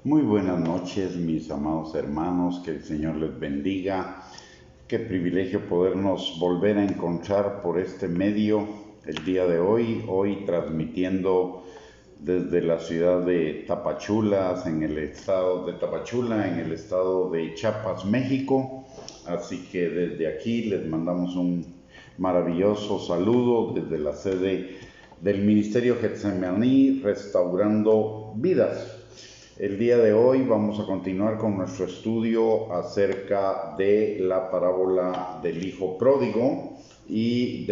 Muy buenas noches, mis amados hermanos, que el Señor les bendiga. Qué privilegio podernos volver a encontrar por este medio el día de hoy transmitiendo desde la ciudad de Tapachula, en el estado de Chiapas, México. Así que desde aquí les mandamos un maravilloso saludo desde la sede del Ministerio Getsemaní, restaurando vidas. El día de hoy vamos a continuar con nuestro estudio acerca de la parábola del Hijo Pródigo y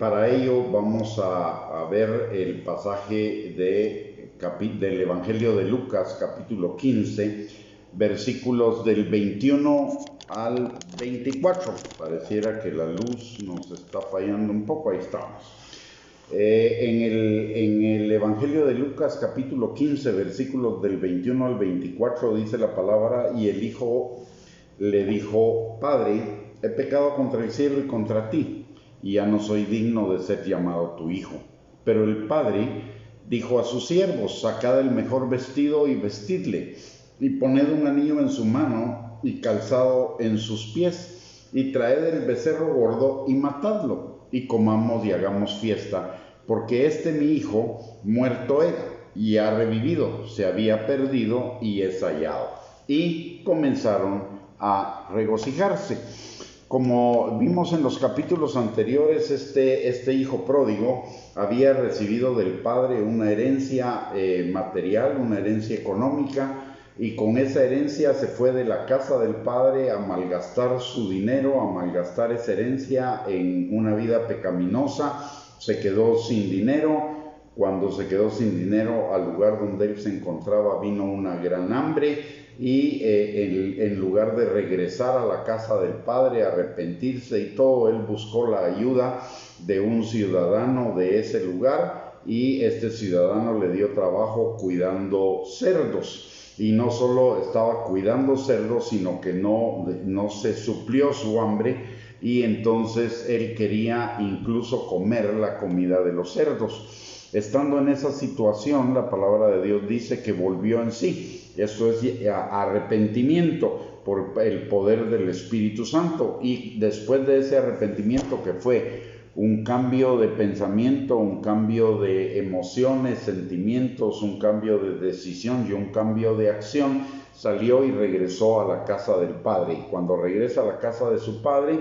para ello vamos a ver el pasaje del Evangelio de Lucas, capítulo 15, versículos del 21 al 24. Pareciera que la luz nos está fallando un poco, ahí estamos. En el Evangelio de Lucas capítulo 15, versículos del 21 al 24 dice la palabra: y el hijo le dijo: Padre, he pecado contra el cielo y contra ti, y ya no soy digno de ser llamado tu hijo. Pero el padre dijo a sus siervos: sacad el mejor vestido y vestidle, y poned un anillo en su mano y calzado en sus pies, y traed el becerro gordo y matadlo, y comamos y hagamos fiesta, porque mi hijo muerto era y ha revivido, se había perdido y es hallado. Y comenzaron a regocijarse. Como vimos en los capítulos anteriores, este hijo pródigo había recibido del padre una herencia material, una herencia económica, y con esa herencia se fue de la casa del padre a malgastar su dinero, a malgastar esa herencia en una vida pecaminosa. Se quedó sin dinero. Cuando se quedó sin dinero, al lugar donde él se encontraba vino una gran hambre, y en lugar de regresar a la casa del padre, arrepentirse y todo, él buscó la ayuda de un ciudadano de ese lugar, y este ciudadano le dio trabajo cuidando cerdos. Y no solo estaba cuidando cerdos, sino que no se suplió su hambre, y entonces él quería incluso comer la comida de los cerdos. Estando en esa situación, la palabra de Dios dice que volvió en sí. Eso es arrepentimiento por el poder del Espíritu Santo. Y después de ese arrepentimiento, que fue un cambio de pensamiento, un cambio de emociones, sentimientos, un cambio de decisión y un cambio de acción, salió y regresó a la casa del padre. Y cuando regresa a la casa de su padre,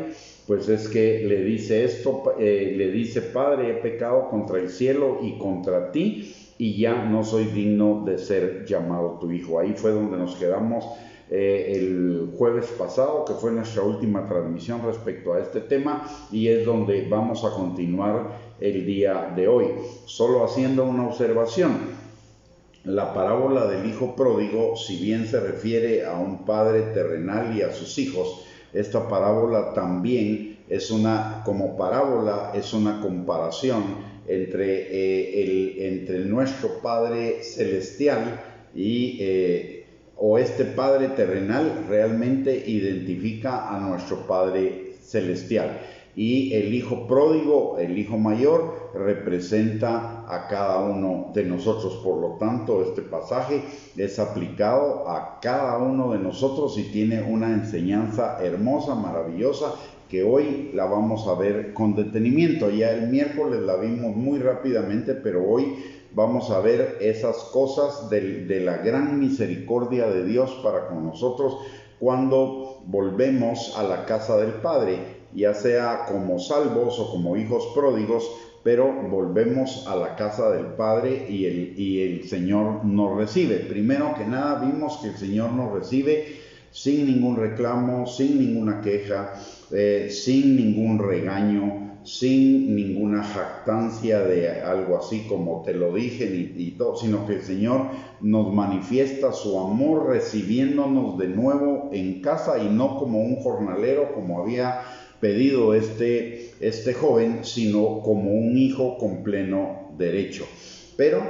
pues es que le dice esto, le dice: Padre, he pecado contra el cielo y contra ti, y ya no soy digno de ser llamado tu hijo. Ahí fue donde nos quedamos el jueves pasado, que fue nuestra última transmisión respecto a este tema, y es donde vamos a continuar el día de hoy. Solo haciendo una observación: la parábola del hijo pródigo, si bien se refiere a un padre terrenal y a sus hijos, esta parábola también es una comparación entre nuestro Padre Celestial o este Padre terrenal realmente identifica a nuestro Padre Celestial. Y el hijo pródigo, el hijo mayor, representa a cada uno de nosotros. Por lo tanto, este pasaje es aplicado a cada uno de nosotros y tiene una enseñanza hermosa, maravillosa, que hoy la vamos a ver con detenimiento. Ya el miércoles la vimos muy rápidamente, pero hoy vamos a ver esas cosas de la gran misericordia de Dios para con nosotros cuando volvemos a la casa del Padre, ya sea como salvos o como hijos pródigos, pero volvemos a la casa del Padre y el Señor nos recibe. Primero que nada, vimos que el Señor nos recibe sin ningún reclamo, sin ninguna queja, sin ningún regaño, sin ninguna jactancia de algo así como te lo dije y todo, sino que el Señor nos manifiesta su amor recibiéndonos de nuevo en casa, y no como un jornalero como había pedido este joven, sino como un hijo con pleno derecho. Pero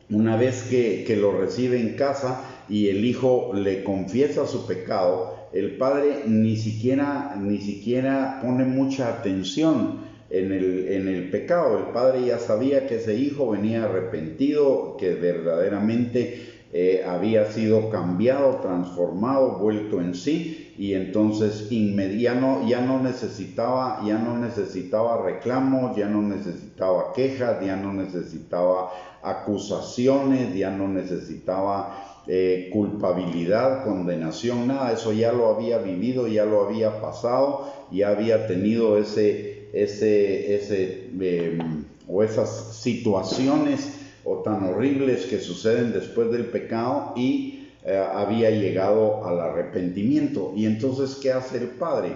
una vez que lo recibe en casa y el hijo le confiesa su pecado, el padre ni siquiera pone mucha atención en el pecado. El padre ya sabía que ese hijo venía arrepentido, que verdaderamente había sido cambiado, transformado, vuelto en sí, y entonces ya no necesitaba reclamos, ya no necesitaba quejas, ya no necesitaba acusaciones, ya no necesitaba culpabilidad, condenación, nada. Eso ya lo había vivido, ya lo había pasado, ya había tenido esas situaciones o tan horribles que suceden después del pecado, y había llegado al arrepentimiento. Y entonces, ¿qué hace el padre?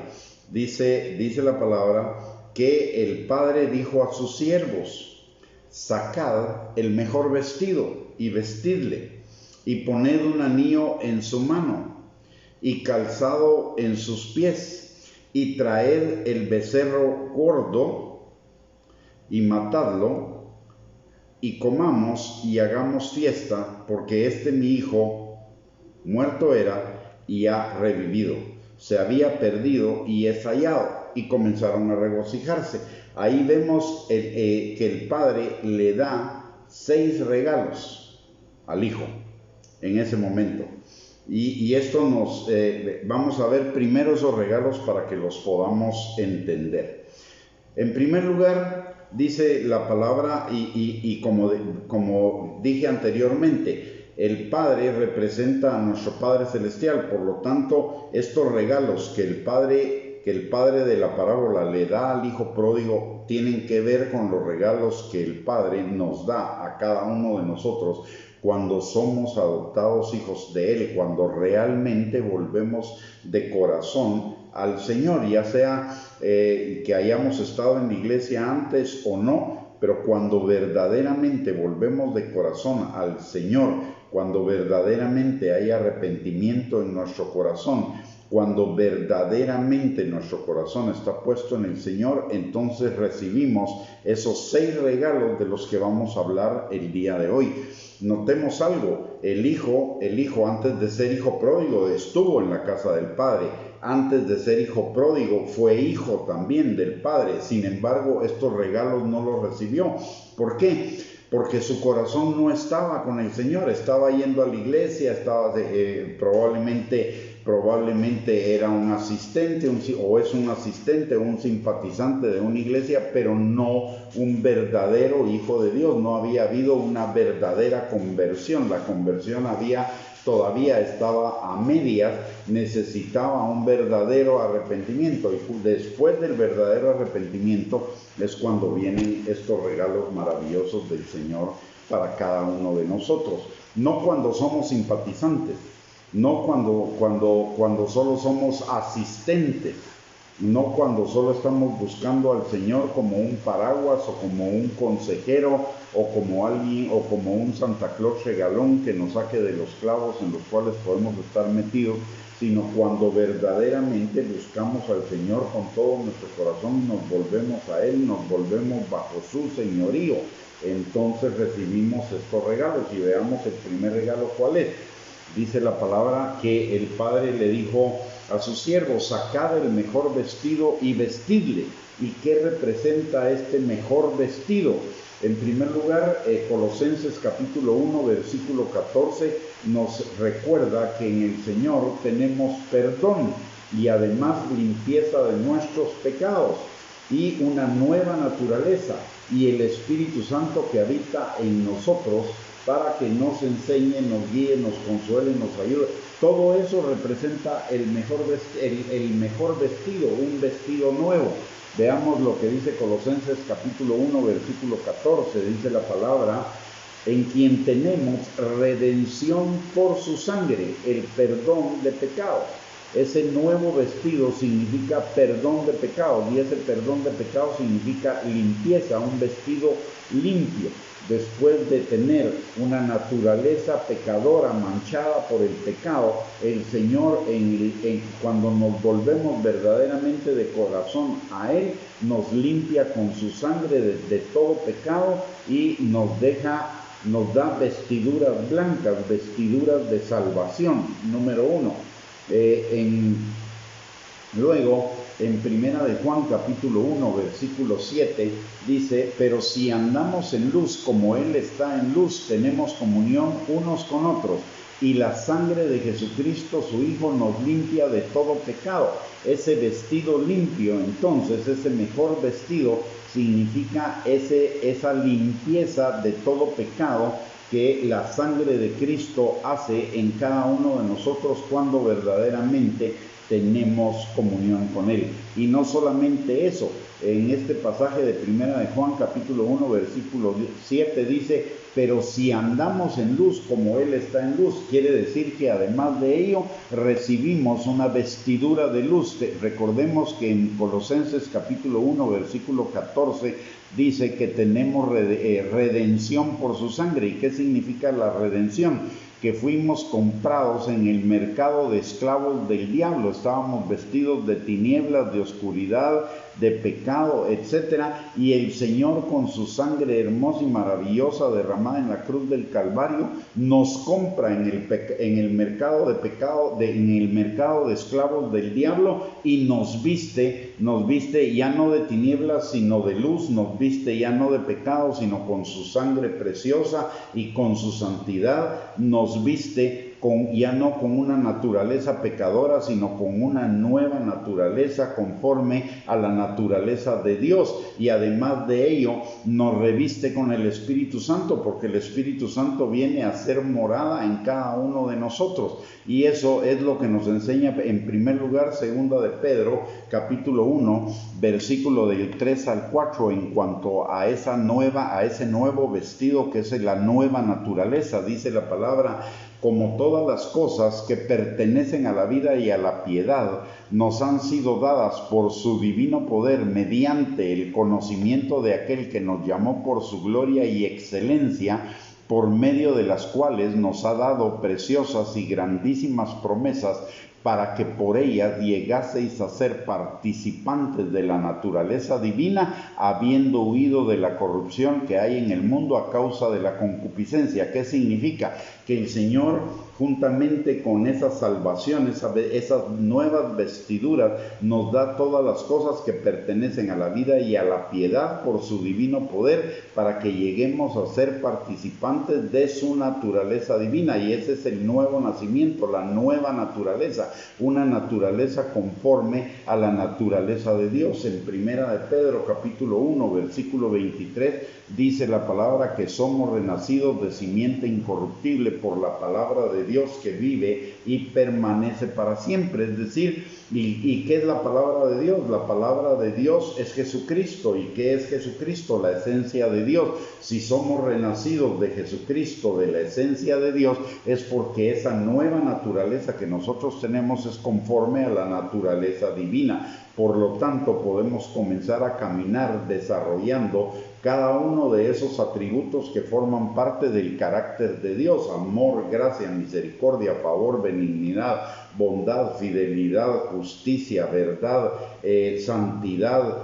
Dice la palabra que el padre dijo a sus siervos: sacad el mejor vestido y vestidle, y poned un anillo en su mano y calzado en sus pies, y traed el becerro gordo y matadlo, y comamos y hagamos fiesta, porque mi hijo muerto era y ha revivido, se había perdido y es hallado. Y comenzaron a regocijarse. Ahí vemos que el padre le da 6 regalos al hijo en ese momento. Y esto vamos a ver primero esos regalos para que los podamos entender. En primer lugar, dice la palabra, y como dije anteriormente, el Padre representa a nuestro Padre Celestial. Por lo tanto, estos regalos que el Padre de la parábola le da al Hijo Pródigo tienen que ver con los regalos que el Padre nos da a cada uno de nosotros cuando somos adoptados hijos de Él, cuando realmente volvemos de corazón al Señor, ya sea que hayamos estado en la iglesia antes o no, pero cuando verdaderamente volvemos de corazón al Señor, cuando verdaderamente hay arrepentimiento en nuestro corazón, cuando verdaderamente nuestro corazón está puesto en el Señor, entonces recibimos esos 6 regalos de los que vamos a hablar el día de hoy. Notemos algo: el hijo antes de ser hijo pródigo estuvo en la casa del Padre. Antes de ser hijo pródigo fue hijo también del Padre. Sin embargo, estos regalos no los recibió. ¿Por qué? Porque su corazón no estaba con el Señor, estaba yendo a la iglesia, estaba probablemente era un asistente, o es un asistente o un simpatizante de una iglesia, pero no un verdadero hijo de Dios. No había habido una verdadera conversión. La conversión todavía estaba a medias, necesitaba un verdadero arrepentimiento, y después del verdadero arrepentimiento es cuando vienen estos regalos maravillosos del Señor para cada uno de nosotros. No cuando somos simpatizantes, no cuando solo somos asistentes, no cuando solo estamos buscando al Señor como un paraguas o como un consejero o como alguien o como un Santa Claus regalón que nos saque de los clavos en los cuales podemos estar metidos, sino cuando verdaderamente buscamos al Señor con todo nuestro corazón, nos volvemos a Él, nos volvemos bajo su señorío. Entonces recibimos estos regalos, y veamos el primer regalo. ¿Cuál es? Dice la palabra que el Padre le dijo a sus siervos: sacad el mejor vestido y vestidle. ¿Y qué representa este mejor vestido? En primer lugar, Colosenses capítulo 1, versículo 14, nos recuerda que en el Señor tenemos perdón y además limpieza de nuestros pecados y una nueva naturaleza, y el Espíritu Santo que habita en nosotros para que nos enseñe, nos guíe, nos consuele, nos ayude. Todo eso representa el mejor vestido, un vestido nuevo. Veamos lo que dice Colosenses capítulo 1, versículo 14. Dice la palabra: en quien tenemos redención por su sangre, el perdón de pecados. Ese nuevo vestido significa perdón de pecados, y ese perdón de pecados significa limpieza, un vestido limpio. Después de tener una naturaleza pecadora manchada por el pecado, el Señor, cuando nos volvemos verdaderamente de corazón a Él, nos limpia con su sangre de todo pecado y nos da vestiduras blancas, vestiduras de salvación, número 1. Luego En Primera de Juan capítulo 1 versículo 7 dice: pero si andamos en luz como Él está en luz, tenemos comunión unos con otros, y la sangre de Jesucristo su Hijo nos limpia de todo pecado. Ese vestido limpio, entonces, ese mejor vestido significa esa limpieza de todo pecado que la sangre de Cristo hace en cada uno de nosotros cuando verdaderamente tenemos comunión con Él. Y no solamente eso, en este pasaje de Primera de Juan capítulo 1 versículo 7 dice: pero si andamos en luz como Él está en luz, quiere decir que además de ello recibimos una vestidura de luz. Recordemos que en Colosenses capítulo 1 versículo 14 dice que tenemos redención por su sangre. ¿Y qué significa la redención? Que fuimos comprados en el mercado de esclavos del diablo. Estábamos vestidos de tinieblas, de oscuridad, de pecado, etcétera, y el Señor, con su sangre hermosa y maravillosa derramada en la cruz del Calvario, nos compra en el mercado de pecado, en el mercado de esclavos del diablo, y nos viste ya no de tinieblas sino de luz, nos viste ya no de pecado sino con su sangre preciosa y con su santidad, nos viste ya no con una naturaleza pecadora, sino con una nueva naturaleza conforme a la naturaleza de Dios. Y además de ello, nos reviste con el Espíritu Santo, porque el Espíritu Santo viene a ser morada en cada uno de nosotros. Y eso es lo que nos enseña, en primer lugar, segunda de Pedro, capítulo 1, versículo del 3 al 4, en cuanto a ese nuevo vestido que es la nueva naturaleza. Dice la palabra: como todas las cosas que pertenecen a la vida y a la piedad nos han sido dadas por su divino poder mediante el conocimiento de aquel que nos llamó por su gloria y excelencia, por medio de las cuales nos ha dado preciosas y grandísimas promesas, para que por ellas llegaseis a ser participantes de la naturaleza divina, habiendo huido de la corrupción que hay en el mundo a causa de la concupiscencia. ¿Qué significa? Que el Señor, juntamente con esa salvación, esas nuevas vestiduras, nos da todas las cosas que pertenecen a la vida y a la piedad por su divino poder, para que lleguemos a ser participantes de su naturaleza divina. Y ese es el nuevo nacimiento, la nueva naturaleza, una naturaleza conforme a la naturaleza de Dios. En Primera de Pedro capítulo 1 versículo 23 dice la palabra que somos renacidos de simiente incorruptible por la palabra de Dios que vive y permanece para siempre. Es decir, ¿y qué es la palabra de Dios? La palabra de Dios es Jesucristo. ¿Y qué es Jesucristo? La esencia de Dios. Si somos renacidos de Jesucristo, de la esencia de Dios, es porque esa nueva naturaleza que nosotros tenemos es conforme a la naturaleza divina. Por lo tanto, podemos comenzar a caminar desarrollando cada uno de esos atributos que forman parte del carácter de Dios: amor, gracia, misericordia, favor, benignidad, bondad, fidelidad, justicia, verdad, santidad,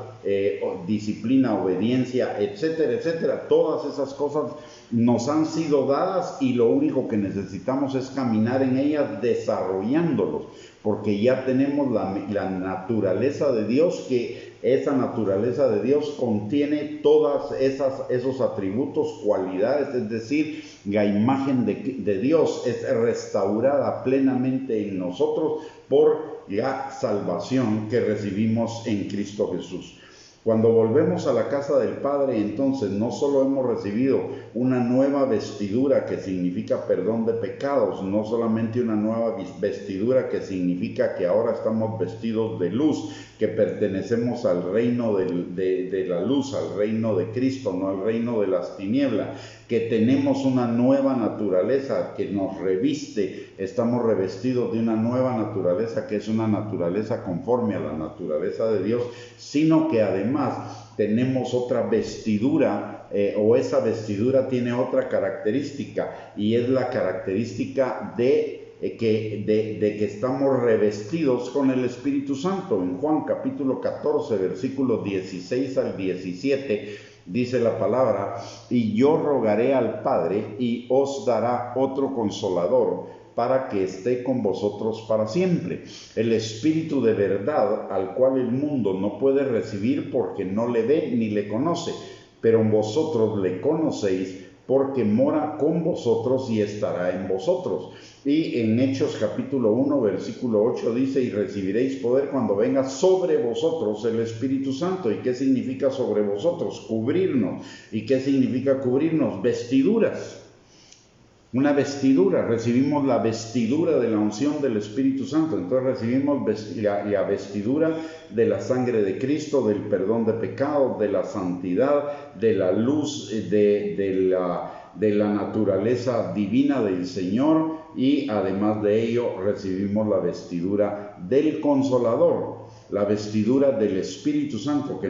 disciplina, obediencia, etcétera, etcétera. Todas esas cosas nos han sido dadas y lo único que necesitamos es caminar en ellas desarrollándolos, porque ya tenemos la naturaleza de Dios, que esa naturaleza de Dios contiene todas esos atributos, cualidades, es decir, la imagen de Dios es restaurada plenamente en nosotros por la salvación que recibimos en Cristo Jesús. Cuando volvemos a la casa del Padre, entonces no solo hemos recibido una nueva vestidura que significa perdón de pecados, no solamente una nueva vestidura que significa que ahora estamos vestidos de luz, que pertenecemos al reino de la luz, al reino de Cristo, no al reino de las tinieblas, que tenemos una nueva naturaleza que nos reviste, estamos revestidos de una nueva naturaleza que es una naturaleza conforme a la naturaleza de Dios, sino que además tenemos otra vestidura, o esa vestidura tiene otra característica, y es la característica de que estamos revestidos con el Espíritu Santo. En Juan capítulo 14 versículos 16 al 17 dice la palabra: y yo rogaré al Padre y os dará otro consolador para que esté con vosotros para siempre. El Espíritu de verdad, al cual el mundo no puede recibir porque no le ve ni le conoce, pero vosotros le conocéis porque mora con vosotros y estará en vosotros. Y en Hechos capítulo 1, versículo 8 dice, y recibiréis poder cuando venga sobre vosotros el Espíritu Santo. ¿Y qué significa sobre vosotros? Cubrirnos. ¿Y qué significa cubrirnos? Vestiduras. Una vestidura, recibimos la vestidura de la unción del Espíritu Santo. Entonces recibimos la vestidura de la sangre de Cristo, del perdón de pecados, de la santidad, de la luz, de la naturaleza divina del Señor, y además de ello recibimos la vestidura del Consolador, la vestidura del Espíritu Santo que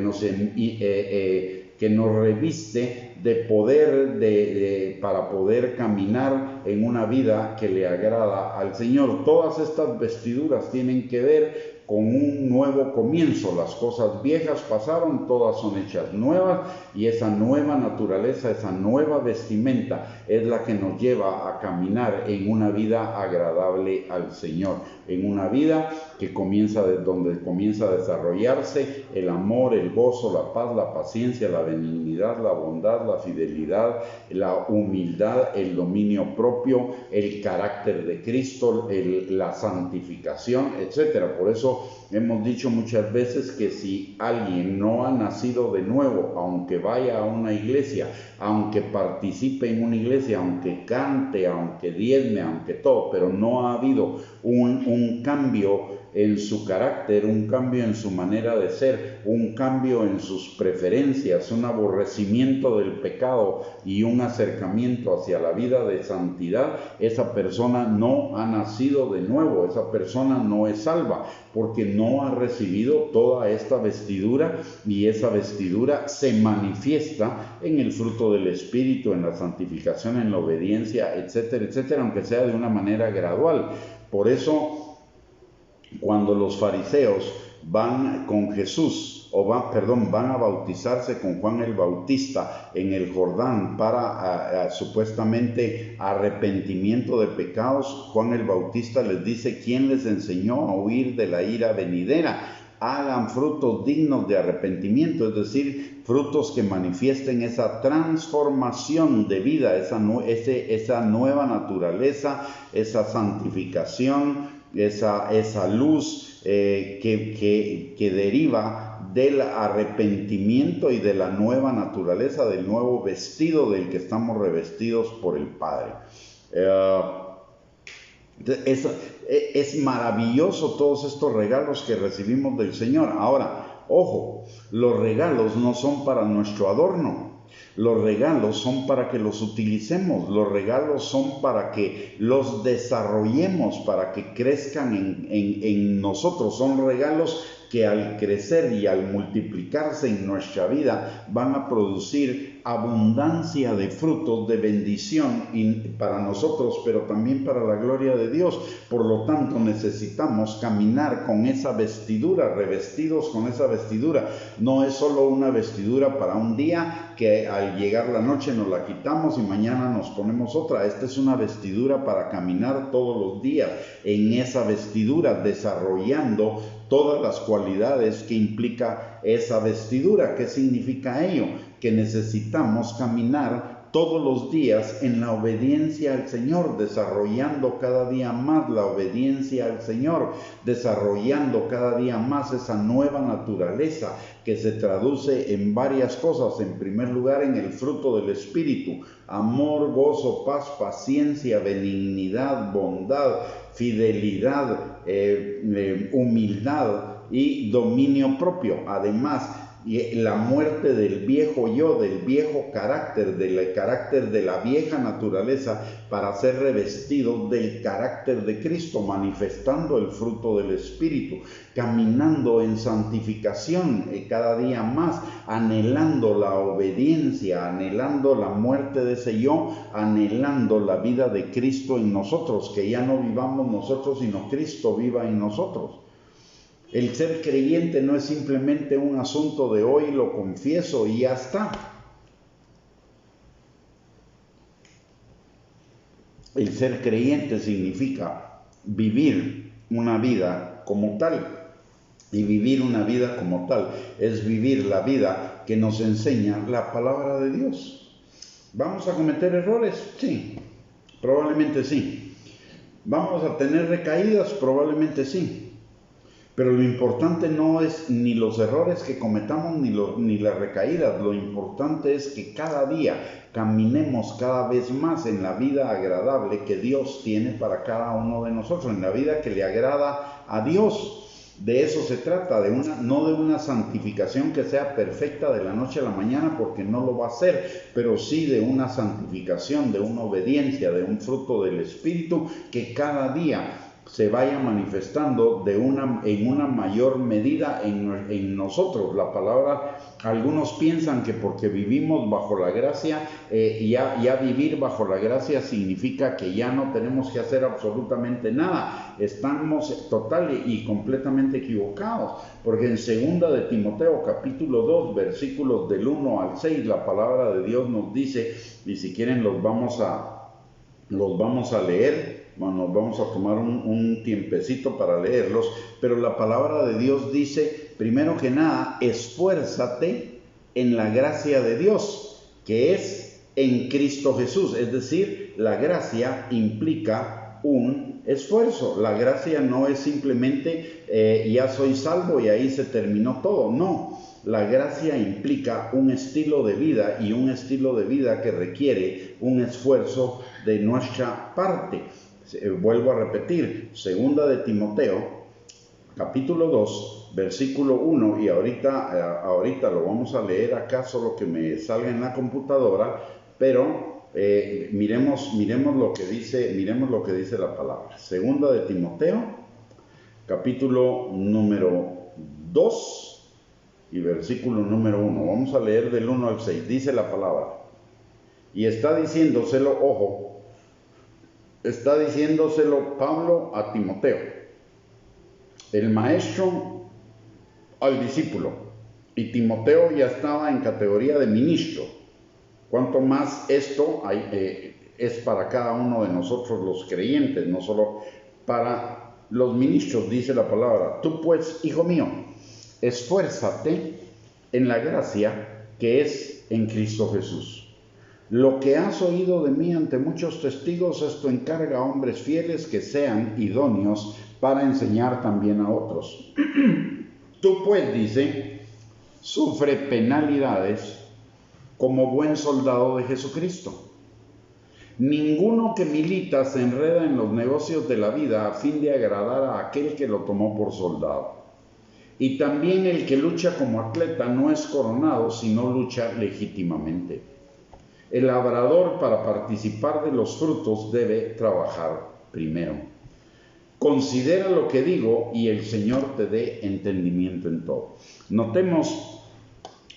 nos reviste de poder para poder caminar en una vida que le agrada al Señor. Todas estas vestiduras tienen que ver con un nuevo comienzo. Las cosas viejas pasaron, todas son hechas nuevas, y esa nueva naturaleza, esa nueva vestimenta es la que nos lleva a caminar en una vida agradable al Señor, en una vida que donde comienza a desarrollarse el amor, el gozo, la paz, la paciencia, la benignidad, la bondad, la fidelidad, la humildad, el dominio propio, el carácter de Cristo, la santificación, etc. Por eso hemos dicho muchas veces que si alguien no ha nacido de nuevo, aunque vaya a una iglesia, aunque participe en una iglesia, aunque cante, aunque diezme, aunque todo, pero no ha habido un cambio en su carácter, un cambio en su manera de ser, un cambio en sus preferencias, un aborrecimiento del pecado y un acercamiento hacia la vida de santidad, esa persona no ha nacido de nuevo, esa persona no es salva, porque no ha recibido toda esta vestidura, y esa vestidura se manifiesta en el fruto del Espíritu, en la santificación, en la obediencia, etcétera, etcétera, aunque sea de una manera gradual. Por eso, cuando los fariseos van con Jesús, van a bautizarse con Juan el Bautista en el Jordán para supuestamente arrepentimiento de pecados, Juan el Bautista les dice: ¿quién les enseñó a huir de la ira venidera? Hagan frutos dignos de arrepentimiento, es decir, frutos que manifiesten esa transformación de vida, esa nueva naturaleza, esa santificación, esa luz que deriva del arrepentimiento y de la nueva naturaleza, del nuevo vestido del que estamos revestidos por el Padre. Es maravilloso todos estos regalos que recibimos del Señor. Ahora, ojo, los regalos no son para nuestro adorno. Los regalos son para que los utilicemos, los regalos son para que los desarrollemos, para que crezcan en nosotros. Son regalos que al crecer y al multiplicarse en nuestra vida van a producir abundancia de frutos, de bendición para nosotros, pero también para la gloria de Dios. Por lo tanto, necesitamos caminar con esa vestidura, revestidos con esa vestidura. No es solo una vestidura para un día que al llegar la noche nos la quitamos y mañana nos ponemos otra. Esta es una vestidura para caminar todos los días en esa vestidura, desarrollando todas las cualidades que implica esa vestidura. ¿Qué significa ello? Que necesitamos caminar todos los días en la obediencia al Señor, desarrollando cada día más la obediencia al Señor, desarrollando cada día más esa nueva naturaleza que se traduce en varias cosas. En primer lugar, en el fruto del Espíritu: amor, gozo, paz, paciencia, benignidad, bondad, fidelidad, humildad y dominio propio. Además, la muerte del viejo yo, del viejo carácter, del carácter de la vieja naturaleza, para ser revestido del carácter de Cristo, manifestando el fruto del Espíritu, caminando en santificación cada día más, anhelando la obediencia, anhelando la muerte de ese yo, anhelando la vida de Cristo en nosotros, que ya no vivamos nosotros, sino Cristo viva en nosotros. El ser creyente no es simplemente un asunto de hoy lo confieso y ya está. El ser creyente significa vivir una vida como tal. Y vivir una vida como tal es vivir la vida que nos enseña la palabra de Dios. ¿Vamos a cometer errores? Sí, probablemente sí. ¿Vamos a tener recaídas? Probablemente sí. Pero lo importante no es ni los errores que cometamos ni las recaídas. Lo importante es que cada día caminemos cada vez más en la vida agradable que Dios tiene para cada uno de nosotros, en la vida que le agrada a Dios. De eso se trata, no de una santificación que sea perfecta de la noche a la mañana, porque no lo va a ser, pero sí de una santificación, de una obediencia, de un fruto del Espíritu que cada día se vaya manifestando en una mayor medida en nosotros. La palabra, algunos piensan que porque vivimos bajo la gracia, ya vivir bajo la gracia significa que ya no tenemos que hacer absolutamente nada. Estamos total y completamente equivocados, porque en 2 de Timoteo capítulo 2 versículos del 1 al 6 la palabra de Dios nos dice, y si quieren los vamos a leer. Bueno, nos vamos a tomar un tiempecito para leerlos, pero la palabra de Dios dice, primero que nada, esfuérzate en la gracia de Dios, que es en Cristo Jesús. Es decir, la gracia implica un esfuerzo. La gracia no es simplemente ya soy salvo y ahí se terminó todo. No, la gracia implica un estilo de vida, y un estilo de vida que requiere un esfuerzo de nuestra parte. Vuelvo a repetir, 2 de Timoteo, capítulo 2, versículo 1, y ahorita lo vamos a leer acá, solo que me salga en la computadora, pero miremos lo que dice la palabra. 2 de Timoteo, capítulo número 2 y versículo número 1. Vamos a leer del 1 al 6. Dice la palabra, y está diciéndoselo, ojo, está diciéndoselo Pablo a Timoteo, el maestro al discípulo, y Timoteo ya estaba en categoría de ministro. Cuanto más esto es para cada uno de nosotros los creyentes, no solo para los ministros, dice la palabra. Tú pues, hijo mío, esfuérzate en la gracia que es en Cristo Jesús. Lo que has oído de mí ante muchos testigos, esto encarga a hombres fieles que sean idóneos para enseñar también a otros. Tú pues, dice, sufre penalidades como buen soldado de Jesucristo. Ninguno que milita se enreda en los negocios de la vida a fin de agradar a aquel que lo tomó por soldado. Y también el que lucha como atleta no es coronado, sino lucha legítimamente. El labrador, para participar de los frutos, debe trabajar primero. Considera lo que digo y el Señor te dé entendimiento en todo. Notemos,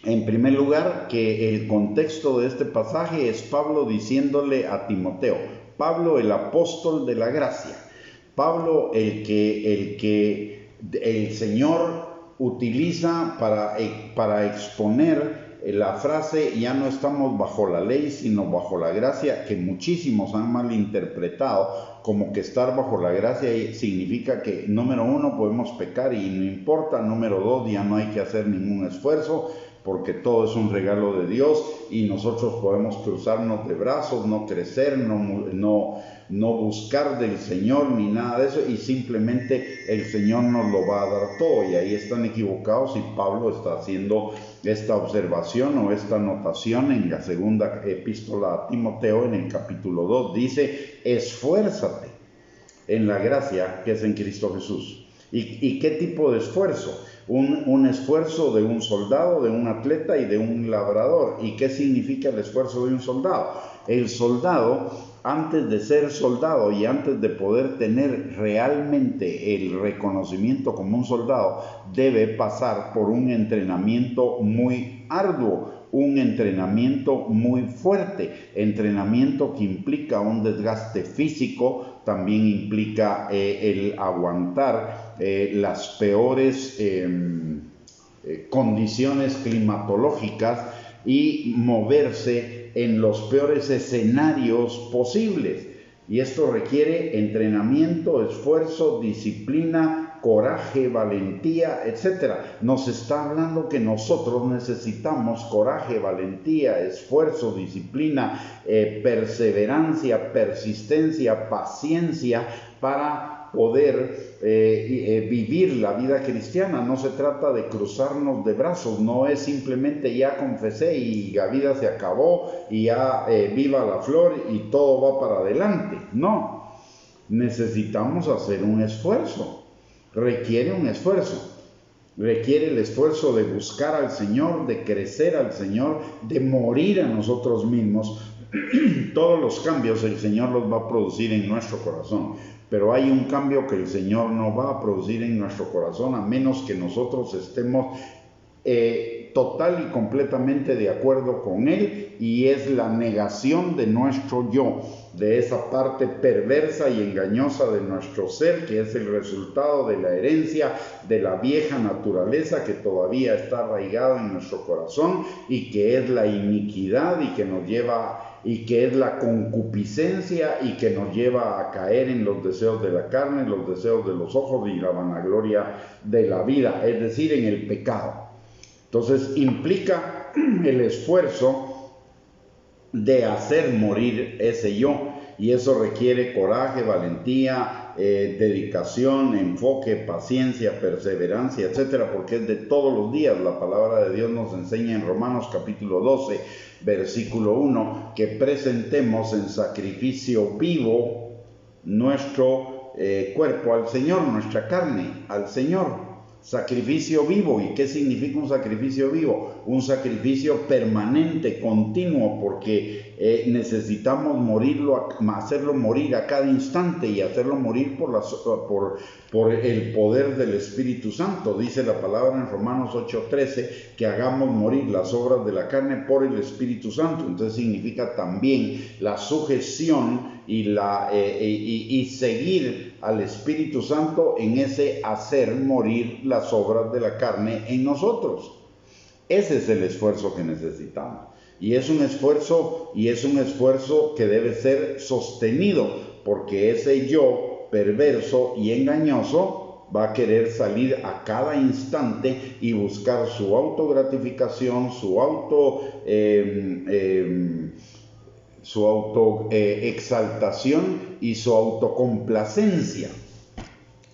en primer lugar, que el contexto de este pasaje es Pablo diciéndole a Timoteo, Pablo el apóstol de la gracia, Pablo el que el Señor utiliza para exponer la frase, ya no estamos bajo la ley, sino bajo la gracia, que muchísimos han malinterpretado como que estar bajo la gracia significa que, número 1, podemos pecar y no importa, número 2, ya no hay que hacer ningún esfuerzo, porque todo es un regalo de Dios y nosotros podemos cruzarnos de brazos, no crecer, no buscar del Señor ni nada de eso, y simplemente el Señor nos lo va a dar todo. Y ahí están equivocados, y Pablo está haciendo esta observación o esta anotación en la segunda epístola a Timoteo, en el capítulo 2. Dice, esfuérzate en la gracia que es en Cristo Jesús. ¿Y qué tipo de esfuerzo? Un esfuerzo de un soldado, de un atleta y de un labrador. ¿Y qué significa el esfuerzo de un soldado? El soldado, antes de ser soldado y antes de poder tener realmente el reconocimiento como un soldado, debe pasar por un entrenamiento muy arduo, un entrenamiento muy fuerte, entrenamiento que implica un desgaste físico, también implica el aguantar las peores condiciones climatológicas y moverse en los peores escenarios posibles. Y esto requiere entrenamiento, esfuerzo, disciplina, coraje, valentía, etc. Nos está hablando que nosotros necesitamos coraje, valentía, esfuerzo, disciplina, perseverancia, persistencia, paciencia para poder vivir la vida cristiana. No se trata de cruzarnos de brazos, no es simplemente ya confesé y la vida se acabó y ya viva la flor y todo va para adelante. No, necesitamos hacer un esfuerzo, requiere un esfuerzo. Requiere el esfuerzo de buscar al Señor, de crecer al Señor, de morir a nosotros mismos. Todos los cambios el Señor los va a producir en nuestro corazón, pero hay un cambio que el Señor no va a producir en nuestro corazón a menos que nosotros estemos total y completamente de acuerdo con Él, y es la negación de nuestro yo, de esa parte perversa y engañosa de nuestro ser, que es el resultado de la herencia de la vieja naturaleza que todavía está arraigada en nuestro corazón y que es la iniquidad y que nos lleva y que es la concupiscencia y que nos lleva a caer en los deseos de la carne, los deseos de los ojos y la vanagloria de la vida, es decir, en el pecado. Entonces implica el esfuerzo de hacer morir ese yo, y eso requiere coraje, valentía, dedicación, enfoque, paciencia, perseverancia, etcétera, porque es de todos los días. La palabra de Dios nos enseña en Romanos capítulo 12, versículo 1, que presentemos en sacrificio vivo nuestro cuerpo al Señor, nuestra carne al Señor. Sacrificio vivo. ¿Y qué significa un sacrificio vivo? Un sacrificio permanente, continuo, porque necesitamos hacerlo morir a cada instante y hacerlo morir por el poder del Espíritu Santo. Dice la palabra en Romanos 8:13 que hagamos morir las obras de la carne por el Espíritu Santo. Entonces significa también la sujeción y seguir al Espíritu Santo en ese hacer morir las obras de la carne en nosotros. Ese es el esfuerzo que necesitamos. Y es un esfuerzo que debe ser sostenido, porque ese yo perverso y engañoso va a querer salir a cada instante y buscar su autogratificación, su autoexaltación y su autocomplacencia,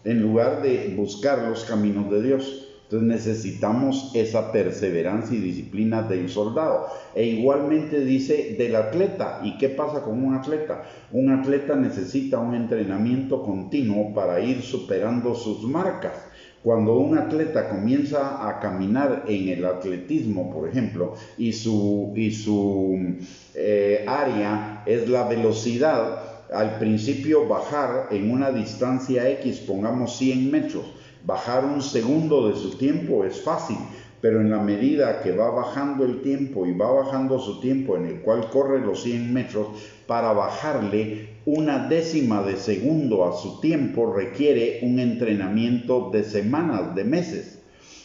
en lugar de buscar los caminos de Dios. Entonces necesitamos esa perseverancia y disciplina del soldado. E igualmente dice del atleta. ¿Y qué pasa con un atleta? Un atleta necesita un entrenamiento continuo para ir superando sus marcas. Cuando un atleta comienza a caminar en el atletismo, por ejemplo, y su área es la velocidad, al principio bajar en una distancia X, pongamos 100 metros, bajar un segundo de su tiempo es fácil, pero en la medida que va bajando el tiempo y va bajando su tiempo en el cual corre los 100 metros, para bajarle una décima de segundo a su tiempo requiere un entrenamiento de semanas, de meses.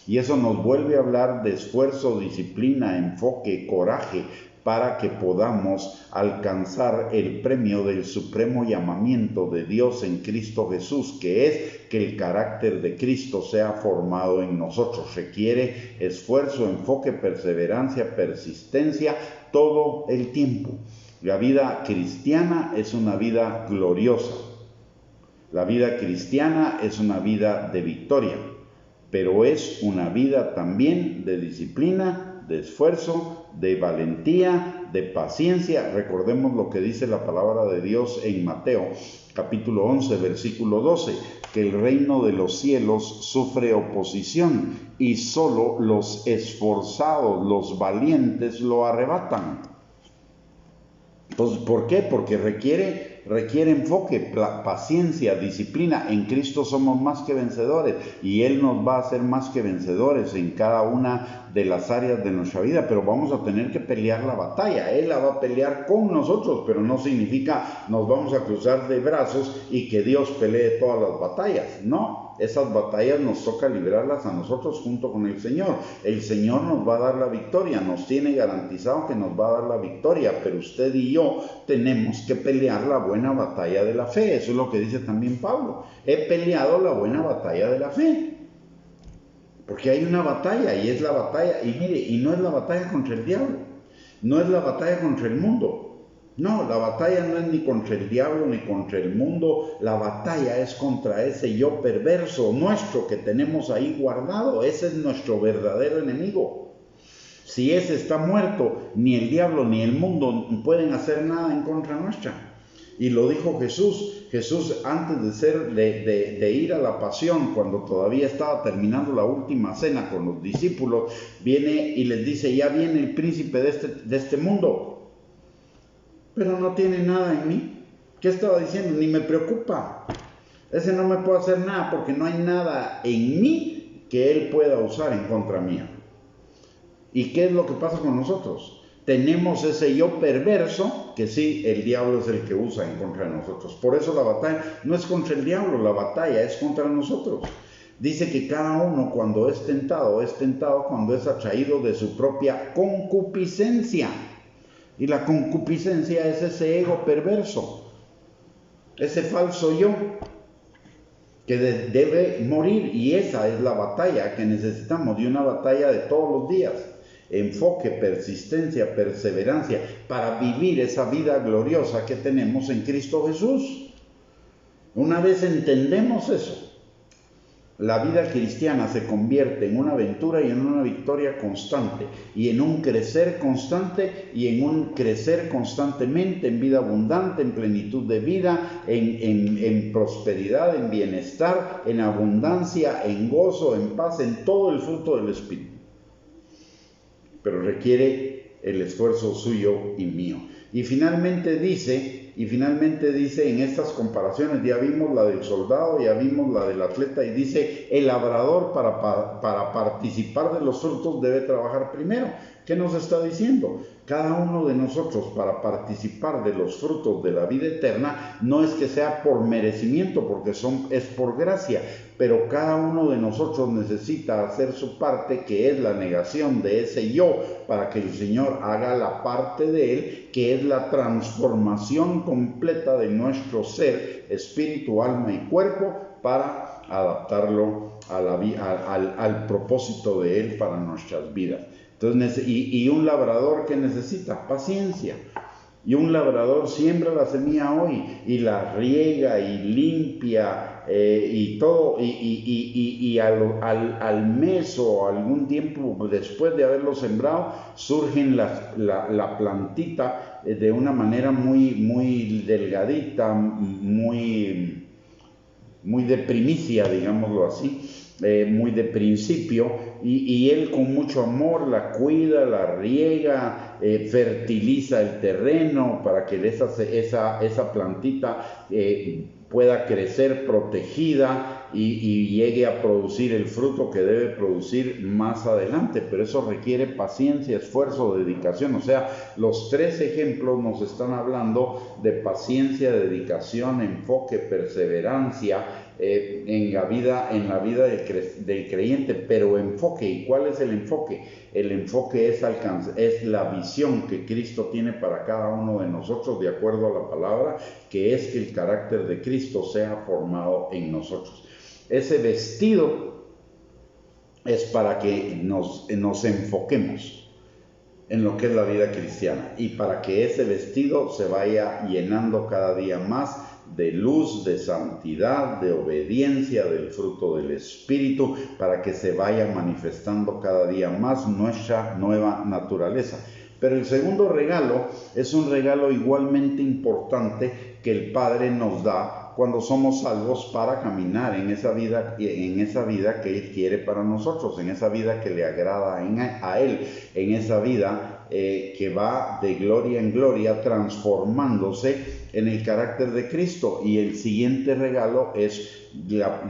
Y eso nos vuelve a hablar de esfuerzo, disciplina, enfoque, coraje, para que podamos alcanzar el premio del supremo llamamiento de Dios en Cristo Jesús, que es que el carácter de Cristo sea formado en nosotros. Requiere esfuerzo, enfoque, perseverancia, persistencia, todo el tiempo. La vida cristiana es una vida gloriosa. La vida cristiana es una vida de victoria, pero es una vida también de disciplina, de esfuerzo, de valentía, de paciencia. Recordemos lo que dice la palabra de Dios en Mateo, capítulo 11, versículo 12, que el reino de los cielos sufre oposición y solo los esforzados, los valientes lo arrebatan. Entonces, ¿por qué? Porque requiere enfoque, paciencia, disciplina. En Cristo somos más que vencedores y Él nos va a hacer más que vencedores en cada una de las áreas de nuestra vida, pero vamos a tener que pelear la batalla. Él la va a pelear con nosotros, pero no significa nos vamos a cruzar de brazos y que Dios pelee todas las batallas. No, esas batallas nos toca librarlas a nosotros junto con el Señor. El Señor nos va a dar la victoria, nos tiene garantizado que nos va a dar la victoria, pero usted y yo tenemos que pelear la buena batalla de la fe. Eso es lo que dice también Pablo. He peleado la buena batalla de la fe. Porque hay una batalla, y es la batalla, y mire, y no es la batalla contra el diablo, no es la batalla contra el mundo. No, la batalla no es ni contra el diablo ni contra el mundo, la batalla es contra ese yo perverso nuestro que tenemos ahí guardado. Ese es nuestro verdadero enemigo. Si ese está muerto, ni el diablo ni el mundo pueden hacer nada en contra nuestra. Y lo dijo Jesús. Jesús, antes de ir a la pasión, cuando todavía estaba terminando la última cena con los discípulos, viene y les dice: ya viene el príncipe de este mundo, pero no tiene nada en mí. ¿Qué estaba diciendo? Ni me preocupa. Ese no me puede hacer nada porque no hay nada en mí que él pueda usar en contra mía. ¿Y qué es lo que pasa con nosotros? Tenemos ese yo perverso que sí, el diablo es el que usa en contra de nosotros. Por eso la batalla no es contra el diablo, la batalla es contra nosotros. Dice que cada uno cuando es tentado cuando es atraído de su propia concupiscencia. Y la concupiscencia es ese ego perverso, ese falso yo que debe morir. Y esa es la batalla que necesitamos, y una batalla de todos los días. Enfoque, persistencia, perseverancia para vivir esa vida gloriosa que tenemos en Cristo Jesús. Una vez entendemos eso, la vida cristiana se convierte en una aventura y en una victoria constante, y en un crecer constante y en un crecer constantemente en vida abundante, en plenitud de vida, en prosperidad, en bienestar, en abundancia, en gozo, en paz, en todo el fruto del Espíritu. Pero requiere el esfuerzo suyo y mío. Y finalmente dice en estas comparaciones, ya vimos la del soldado, ya vimos la del atleta, y dice: el labrador para participar de los frutos debe trabajar primero. ¿Qué nos está diciendo? Cada uno de nosotros, para participar de los frutos de la vida eterna, no es que sea por merecimiento, porque es por gracia, pero cada uno de nosotros necesita hacer su parte, que es la negación de ese yo, para que el Señor haga la parte de él, que es la transformación completa de nuestro ser, espíritu, alma y cuerpo, para adaptarlo al propósito de él para nuestras vidas. Entonces, y un labrador, ¿qué necesita? Paciencia. Y un labrador siembra la semilla hoy y la riega y limpia y todo, y al mes o algún tiempo después de haberlo sembrado, surgen la plantita de una manera muy delgadita, muy de primicia, digámoslo así, muy de principio, y él con mucho amor la cuida, la riega, fertiliza el terreno para que esa plantita pueda crecer protegida y llegue a producir el fruto que debe producir más adelante. Pero eso requiere paciencia, esfuerzo, dedicación. O sea, los tres ejemplos nos están hablando de paciencia, dedicación, enfoque, perseverancia en la vida del creyente. Pero enfoque, ¿y cuál es el enfoque? El enfoque es la visión que Cristo tiene para cada uno de nosotros, de acuerdo a la palabra, que es que el carácter de Cristo sea formado en nosotros. Ese vestido es para que nos enfoquemos en lo que es la vida cristiana, y para que ese vestido se vaya llenando cada día más de luz, de santidad, de obediencia, del fruto del Espíritu, para que se vaya manifestando cada día más nuestra nueva naturaleza. Pero el segundo regalo es un regalo igualmente importante que el Padre nos da cuando somos salvos, para caminar en esa vida que Él quiere para nosotros, en esa vida que le agrada a Él, en esa vida que va de gloria en gloria, transformándose en el carácter de Cristo. Y el siguiente regalo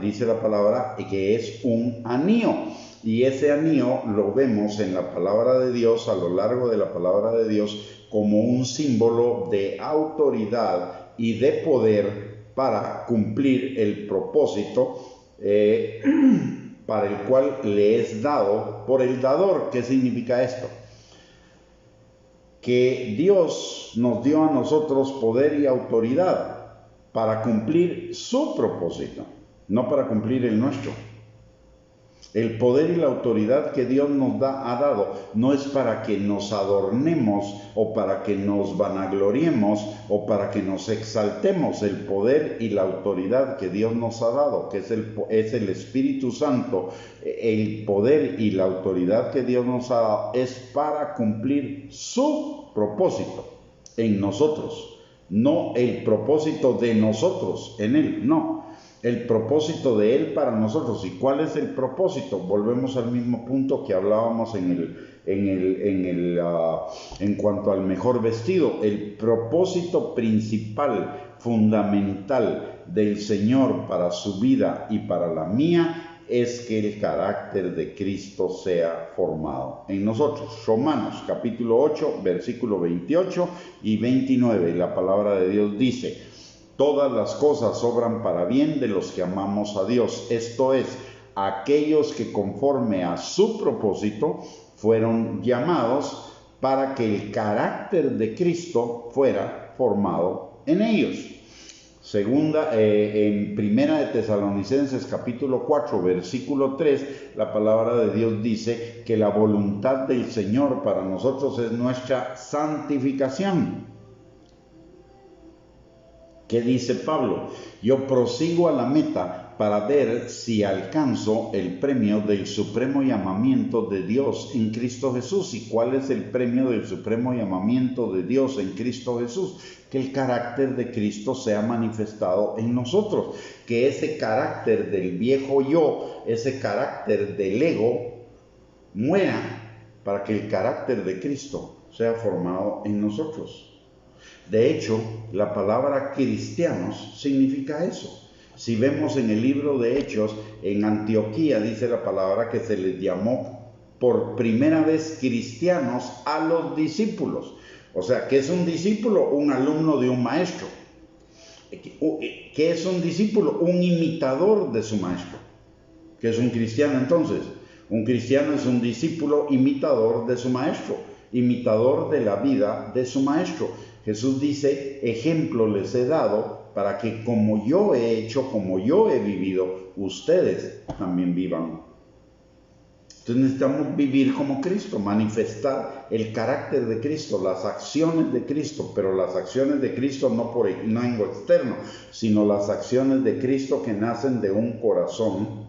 dice la palabra, que es un anillo. Y ese anillo lo vemos en la palabra de Dios, a lo largo de la palabra de Dios, como un símbolo de autoridad y de poder para cumplir el propósito para el cual le es dado por el dador. ¿Qué significa esto? Que Dios nos dio a nosotros poder y autoridad para cumplir su propósito, no para cumplir el nuestro. El poder y la autoridad que Dios nos ha dado no es para que nos adornemos o para que nos vanagloriemos o para que nos exaltemos. El poder y la autoridad que Dios nos ha dado, que es el Espíritu Santo, el poder y la autoridad que Dios nos ha dado es para cumplir su propósito en nosotros, no el propósito de nosotros en Él, no. El propósito de Él para nosotros. ¿Y cuál es el propósito? Volvemos al mismo punto que hablábamos en cuanto al mejor vestido. El propósito principal, fundamental del Señor para su vida y para la mía es que el carácter de Cristo sea formado en nosotros. Romanos capítulo 8, versículo 28 y 29. La palabra de Dios dice: todas las cosas obran para bien de los que amamos a Dios, esto es, aquellos que conforme a su propósito fueron llamados para que el carácter de Cristo fuera formado en ellos. En Primera de Tesalonicenses capítulo 4, versículo 3, la palabra de Dios dice que la voluntad del Señor para nosotros es nuestra santificación. ¿Qué dice Pablo? Yo prosigo a la meta para ver si alcanzo el premio del supremo llamamiento de Dios en Cristo Jesús. ¿Y cuál es el premio del supremo llamamiento de Dios en Cristo Jesús? Que el carácter de Cristo sea manifestado en nosotros. Que ese carácter del viejo yo, ese carácter del ego, muera para que el carácter de Cristo sea formado en nosotros. De hecho, la palabra cristianos significa eso. Si vemos en el libro de Hechos, en Antioquía dice la palabra que se les llamó por primera vez cristianos a los discípulos. O sea, ¿qué es un discípulo? Un alumno de un maestro. ¿Qué es un discípulo? Un imitador de su maestro. ¿Qué es un cristiano entonces? Un cristiano es un discípulo imitador de su maestro, imitador de la vida de su maestro. Jesús dice, ejemplo les he dado para que como yo he hecho, como yo he vivido, ustedes también vivan. Entonces necesitamos vivir como Cristo, manifestar el carácter de Cristo, las acciones de Cristo, pero las acciones de Cristo no en lo externo, sino las acciones de Cristo que nacen de un corazón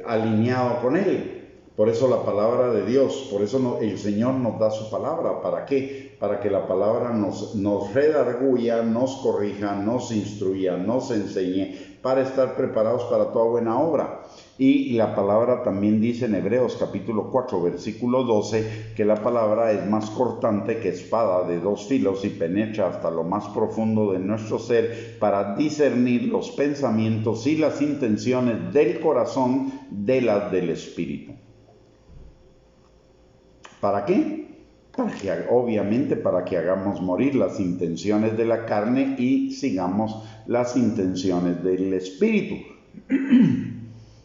alineado con Él. Por eso la palabra de Dios, por eso el Señor nos da su palabra. ¿Para qué? Para que la palabra nos redarguya, nos corrija, nos instruya, nos enseñe, para estar preparados para toda buena obra. Y la palabra también dice en Hebreos capítulo 4, versículo 12, que la palabra es más cortante que espada de dos filos y penetra hasta lo más profundo de nuestro ser para discernir los pensamientos y las intenciones del corazón de las del Espíritu. ¿Para qué? Obviamente para que hagamos morir las intenciones de la carne y sigamos las intenciones del Espíritu.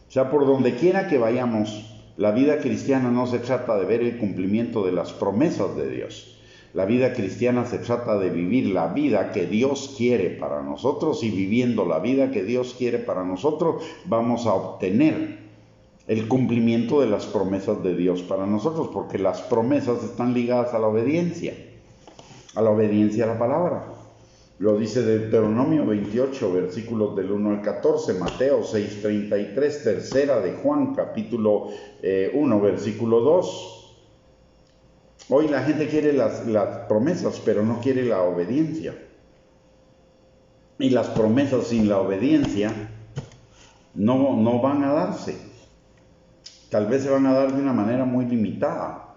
O sea, por donde quiera que vayamos, la vida cristiana no se trata de ver el cumplimiento de las promesas de Dios. La vida cristiana se trata de vivir la vida que Dios quiere para nosotros, y viviendo la vida que Dios quiere para nosotros, vamos a obtener el cumplimiento de las promesas de Dios para nosotros, porque las promesas están ligadas a la obediencia a la palabra. Lo dice Deuteronomio 28, versículos del 1 al 14, Mateo 6, 33, tercera de Juan, capítulo 1, versículo 2. Hoy la gente quiere las promesas, pero no quiere la obediencia. Y las promesas sin la obediencia no van a darse. Tal vez se van a dar de una manera muy limitada,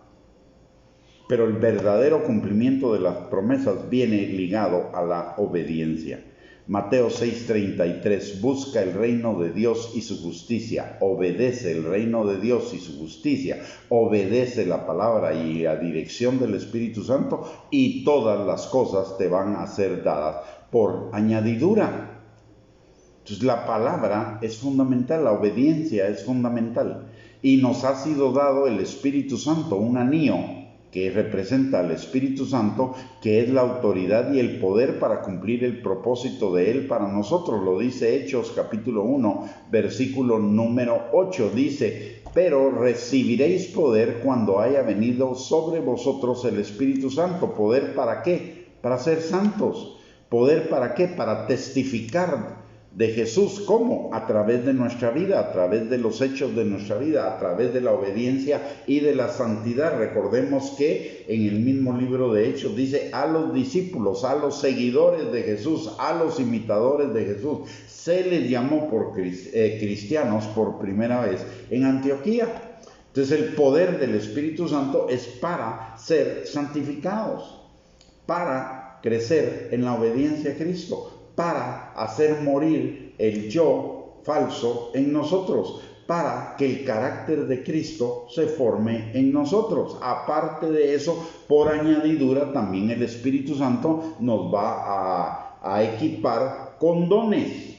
pero el verdadero cumplimiento de las promesas viene ligado a la obediencia. Mateo 6:33, busca el reino de Dios y su justicia, obedece el reino de Dios y su justicia, obedece la palabra y la dirección del Espíritu Santo, y todas las cosas te van a ser dadas por añadidura. Entonces la palabra es fundamental, la obediencia es fundamental. Y nos ha sido dado el Espíritu Santo, un anillo que representa al Espíritu Santo, que es la autoridad y el poder para cumplir el propósito de Él para nosotros. Lo dice Hechos capítulo 1, versículo número 8. Dice: pero recibiréis poder cuando haya venido sobre vosotros el Espíritu Santo. ¿Poder para qué? Para ser santos. ¿Poder para qué? Para testificar de Jesús. ¿Cómo? A través de nuestra vida, a través de los hechos de nuestra vida, a través de la obediencia y de la santidad. Recordemos que en el mismo libro de Hechos dice: a los discípulos, a los seguidores de Jesús, a los imitadores de Jesús, se les llamó por cristianos por primera vez en Antioquía. Entonces el poder del Espíritu Santo es para ser santificados, para crecer en la obediencia a Cristo, para hacer morir el yo falso en nosotros, para que el carácter de Cristo se forme en nosotros. Aparte de eso, por añadidura, también el Espíritu Santo nos va a equipar con dones,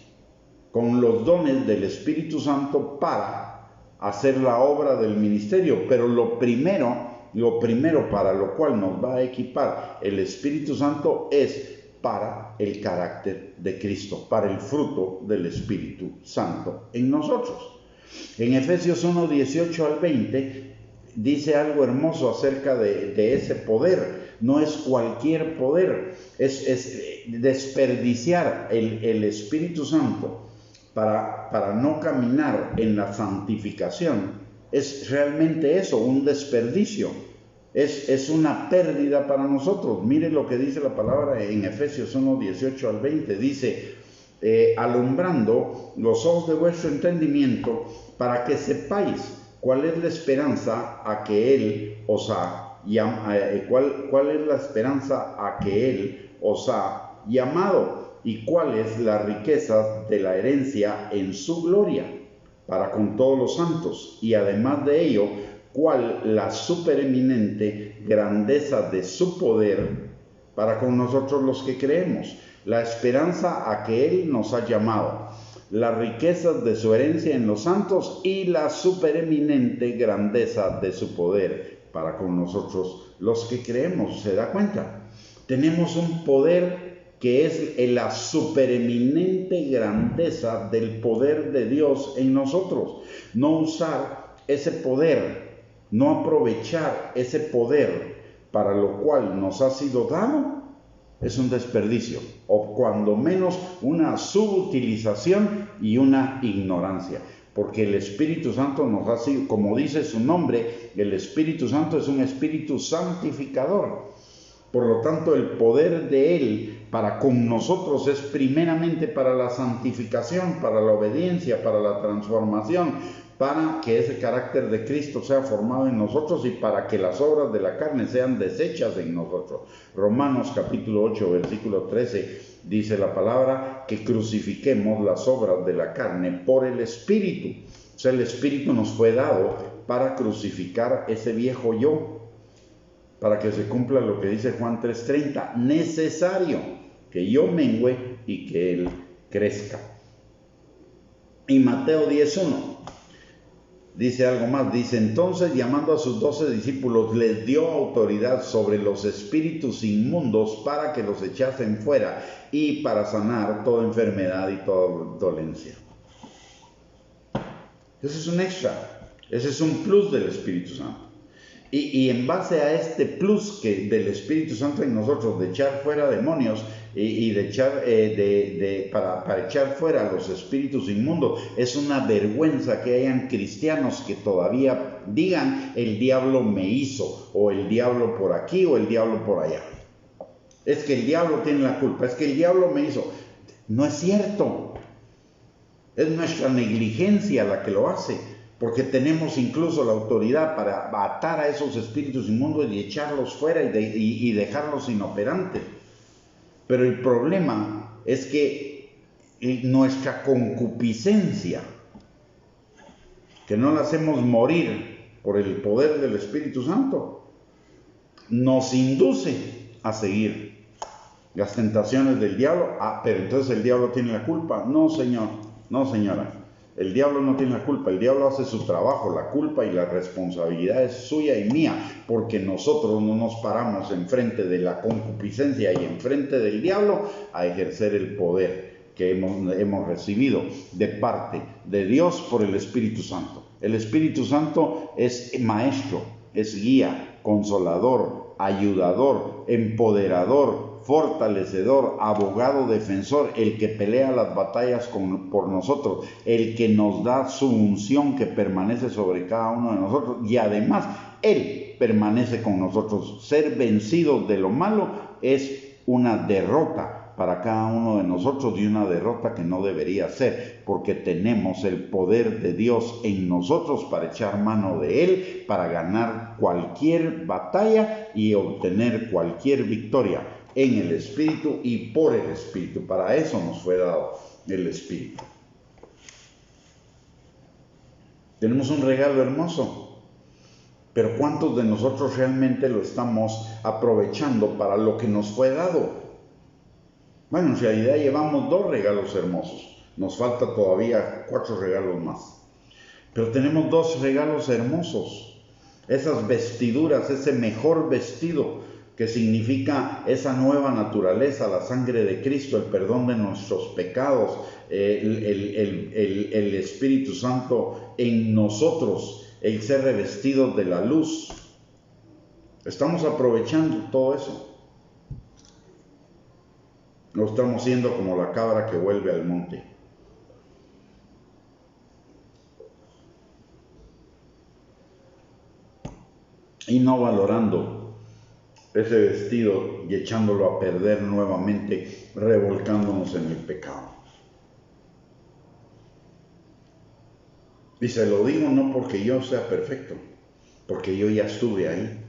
con los dones del Espíritu Santo para hacer la obra del ministerio. Pero lo primero para lo cual nos va a equipar el Espíritu Santo es para el carácter de Cristo, para el fruto del Espíritu Santo en nosotros. En Efesios 1, 18 al 20 dice algo hermoso acerca de ese poder. No es cualquier poder, es desperdiciar el Espíritu Santo para no caminar en la santificación. Es realmente eso, un desperdicio. Es una pérdida para nosotros. Mire lo que dice la palabra en Efesios 1, 18 al 20. Dice: alumbrando los ojos de vuestro entendimiento, para que sepáis cuál es la esperanza a que Él os ha cuál es la esperanza a que Él os ha llamado, y cuál es la riqueza de la herencia en su gloria para con todos los santos, y además de ello, cuál la supereminente grandeza de su poder para con nosotros los que creemos, la esperanza a que Él nos ha llamado, las riquezas de su herencia en los santos y la supereminente grandeza de su poder para con nosotros los que creemos. ¿Se da cuenta? Tenemos un poder que es la supereminente grandeza del poder de Dios en nosotros. No usar ese poder, no aprovechar ese poder para lo cual nos ha sido dado, es un desperdicio, o cuando menos una subutilización y una ignorancia. Porque el Espíritu Santo nos ha sido, como dice su nombre, el Espíritu Santo es un espíritu santificador. Por lo tanto, el poder de Él para con nosotros es primeramente para la santificación, para la obediencia, para la transformación, para que ese carácter de Cristo sea formado en nosotros y para que las obras de la carne sean deshechas en nosotros. Romanos capítulo 8, versículo 13, dice la palabra que crucifiquemos las obras de la carne por el Espíritu. O sea, el Espíritu nos fue dado para crucificar ese viejo yo, para que se cumpla lo que dice Juan 3:30, necesario que yo mengüe y que Él crezca. Y Mateo 10:1 dice algo más, dice: entonces, llamando a sus 12 discípulos, les dio autoridad sobre los espíritus inmundos para que los echasen fuera y para sanar toda enfermedad y toda dolencia. Ese es un extra, ese es un plus del Espíritu Santo. Y en base a este plus del Espíritu Santo en nosotros, de echar fuera demonios y de echar, para echar fuera los espíritus inmundos, es una vergüenza que hayan cristianos que todavía digan: el diablo me hizo, o el diablo por aquí, o el diablo por allá. Es que el diablo tiene la culpa, es que el diablo me hizo. No es cierto. Es nuestra negligencia la que lo hace. Porque tenemos incluso la autoridad para atar a esos espíritus inmundos y echarlos fuera y dejarlos inoperantes. Pero el problema es que nuestra concupiscencia, que no la hacemos morir por el poder del Espíritu Santo, nos induce a seguir Las tentaciones del diablo, pero entonces el diablo tiene la culpa. No, señor, no, señora. El diablo no tiene la culpa, el diablo hace su trabajo, la culpa y la responsabilidad es suya y mía, porque nosotros no nos paramos enfrente de la concupiscencia y enfrente del diablo a ejercer el poder que hemos recibido de parte de Dios por el Espíritu Santo. El Espíritu Santo es maestro, es guía, consolador, ayudador, empoderador, fortalecedor, abogado, defensor, el que pelea las batallas por nosotros, el que nos da su unción que permanece sobre cada uno de nosotros y además Él permanece con nosotros. Ser vencidos de lo malo es una derrota para cada uno de nosotros y una derrota que no debería ser, porque tenemos el poder de Dios en nosotros para echar mano de Él, para ganar cualquier batalla y obtener cualquier victoria en el Espíritu y por el Espíritu. Para eso nos fue dado el Espíritu. Tenemos un regalo hermoso, pero ¿cuántos de nosotros realmente lo estamos aprovechando para lo que nos fue dado? Bueno, en realidad llevamos 2 regalos hermosos. Nos falta todavía 4 regalos más. Pero tenemos 2 regalos hermosos. Esas vestiduras, ese mejor vestido que significa esa nueva naturaleza, la sangre de Cristo, el perdón de nuestros pecados, el Espíritu Santo en nosotros, el ser revestidos de la luz. Estamos aprovechando todo eso. No estamos siendo como la cabra que vuelve al monte. Y no valorando ese vestido y echándolo a perder nuevamente, revolcándonos en el pecado. Y se lo digo no porque yo sea perfecto, porque yo ya estuve ahí.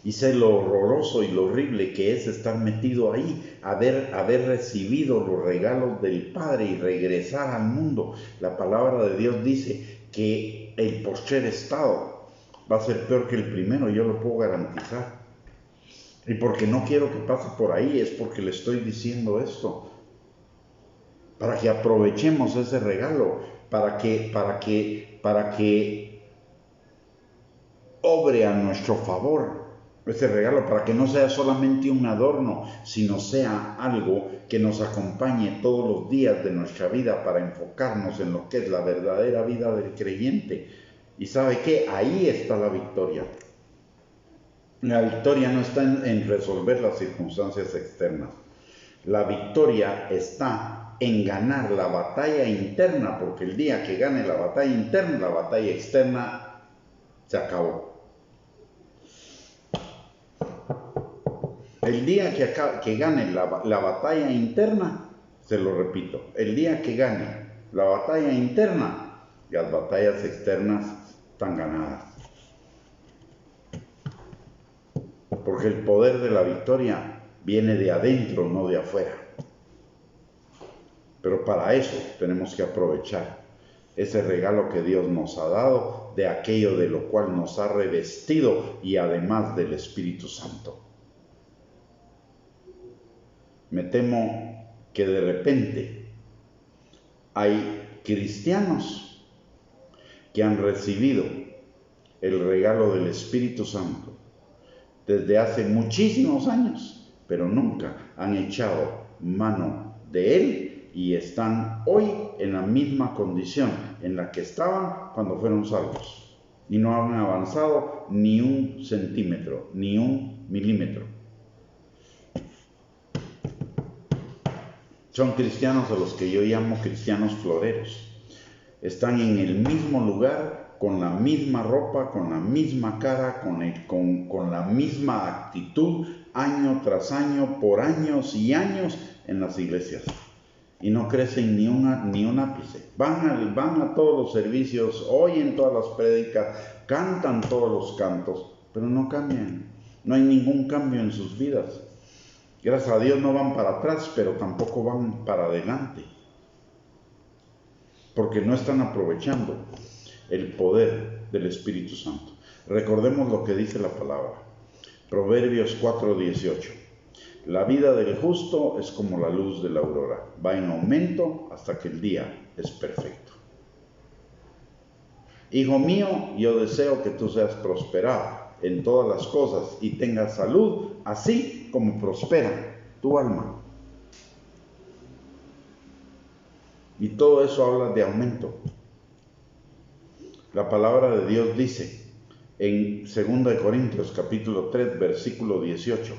Y sé lo horroroso y lo horrible que es estar metido ahí, haber recibido los regalos del Padre y regresar al mundo. La palabra de Dios dice que el postrer estado va a ser peor que el primero, yo lo puedo garantizar. Y porque no quiero que pase por ahí, es porque le estoy diciendo esto. Para que aprovechemos ese regalo, para que obre a nuestro favor ese regalo, para que no sea solamente un adorno, sino sea algo que nos acompañe todos los días de nuestra vida para enfocarnos en lo que es la verdadera vida del creyente. Y ¿sabe qué? Ahí está la victoria. La victoria no está en resolver las circunstancias externas. La victoria está en ganar la batalla interna, porque el día que gane la batalla interna, la batalla externa se acabó. El día que gane la batalla interna, se lo repito, el día que gane la batalla interna, las batallas externas están ganadas. Porque el poder de la victoria viene de adentro, no de afuera. Pero para eso tenemos que aprovechar ese regalo que Dios nos ha dado, de aquello de lo cual nos ha revestido y además del Espíritu Santo. Me temo que de repente hay cristianos que han recibido el regalo del Espíritu Santo desde hace muchísimos años, pero nunca han echado mano de él y están hoy en la misma condición en la que estaban cuando fueron salvos y no han avanzado ni 1 centímetro, ni 1 milímetro. Son cristianos a los que yo llamo cristianos floreros. Están en el mismo lugar, con la misma ropa, con la misma cara, con la misma actitud, año tras año, por años y años en las iglesias. Y no crecen ni un ápice. Van a todos los servicios, oyen todas las prédicas, cantan todos los cantos, pero no cambian. No hay ningún cambio en sus vidas. Gracias a Dios no van para atrás, pero tampoco van para adelante. Porque no están aprovechando el poder del Espíritu Santo. Recordemos lo que dice la palabra. Proverbios 4:18. La vida del justo es como la luz de la aurora, va en aumento hasta que el día es perfecto. Hijo mío, yo deseo que tú seas prosperado en todas las cosas y tengas salud, así como prospera tu alma. Y todo eso habla de aumento. La palabra de Dios dice en 2 Corintios capítulo 3, versículo 18,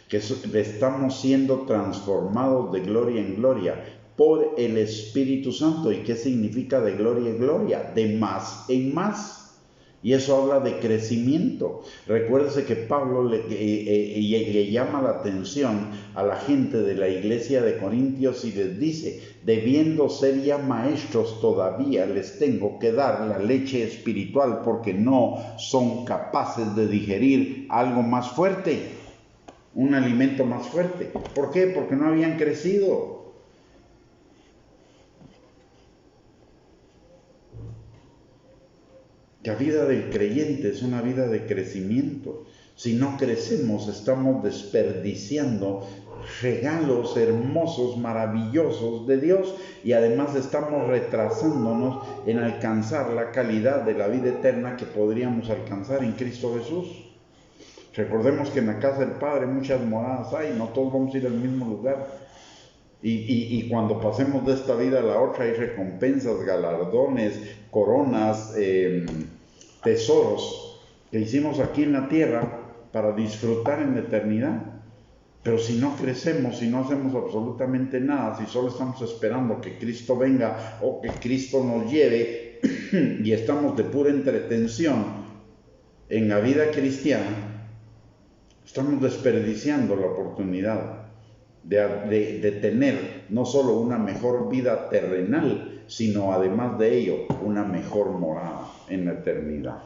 que estamos siendo transformados de gloria en gloria por el Espíritu Santo. ¿Y qué significa de gloria en gloria? De más en más. Y eso habla de crecimiento. Recuérdese que Pablo le llama la atención a la gente de la iglesia de Corintios y les dice: debiendo ser ya maestros todavía, les tengo que dar la leche espiritual porque no son capaces de digerir algo más fuerte, un alimento más fuerte. ¿Por qué? Porque no habían crecido. La vida del creyente es una vida de crecimiento. Si no crecemos, estamos desperdiciando regalos hermosos, maravillosos de Dios, y además estamos retrasándonos en alcanzar la calidad de la vida eterna que podríamos alcanzar en Cristo Jesús. Recordemos que en la casa del Padre muchas moradas hay, no todos vamos a ir al mismo lugar. Y cuando pasemos de esta vida a la otra hay recompensas, galardones, coronas, tesoros que hicimos aquí en la tierra para disfrutar en la eternidad. Pero si no crecemos, si no hacemos absolutamente nada, si solo estamos esperando que Cristo venga o que Cristo nos lleve y estamos de pura entretención en la vida cristiana, estamos desperdiciando la oportunidad de tener no solo una mejor vida terrenal, sino además de ello una mejor morada en la eternidad.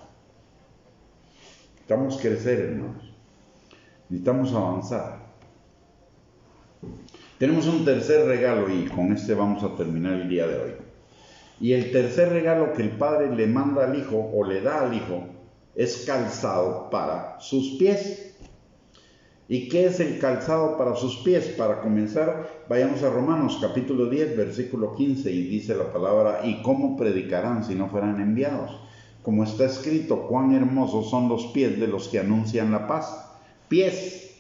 Necesitamos crecer, hermanos. Necesitamos avanzar. Tenemos un tercer regalo y con este vamos a terminar el día de hoy. Y el tercer regalo que el Padre le manda al Hijo o le da al Hijo es calzado para sus pies. ¿Y qué es el calzado para sus pies? Para comenzar, vayamos a Romanos capítulo 10, versículo 15, y dice la palabra: ¿y cómo predicarán si no fueran enviados? Como está escrito, cuán hermosos son los pies de los que anuncian la paz. Pies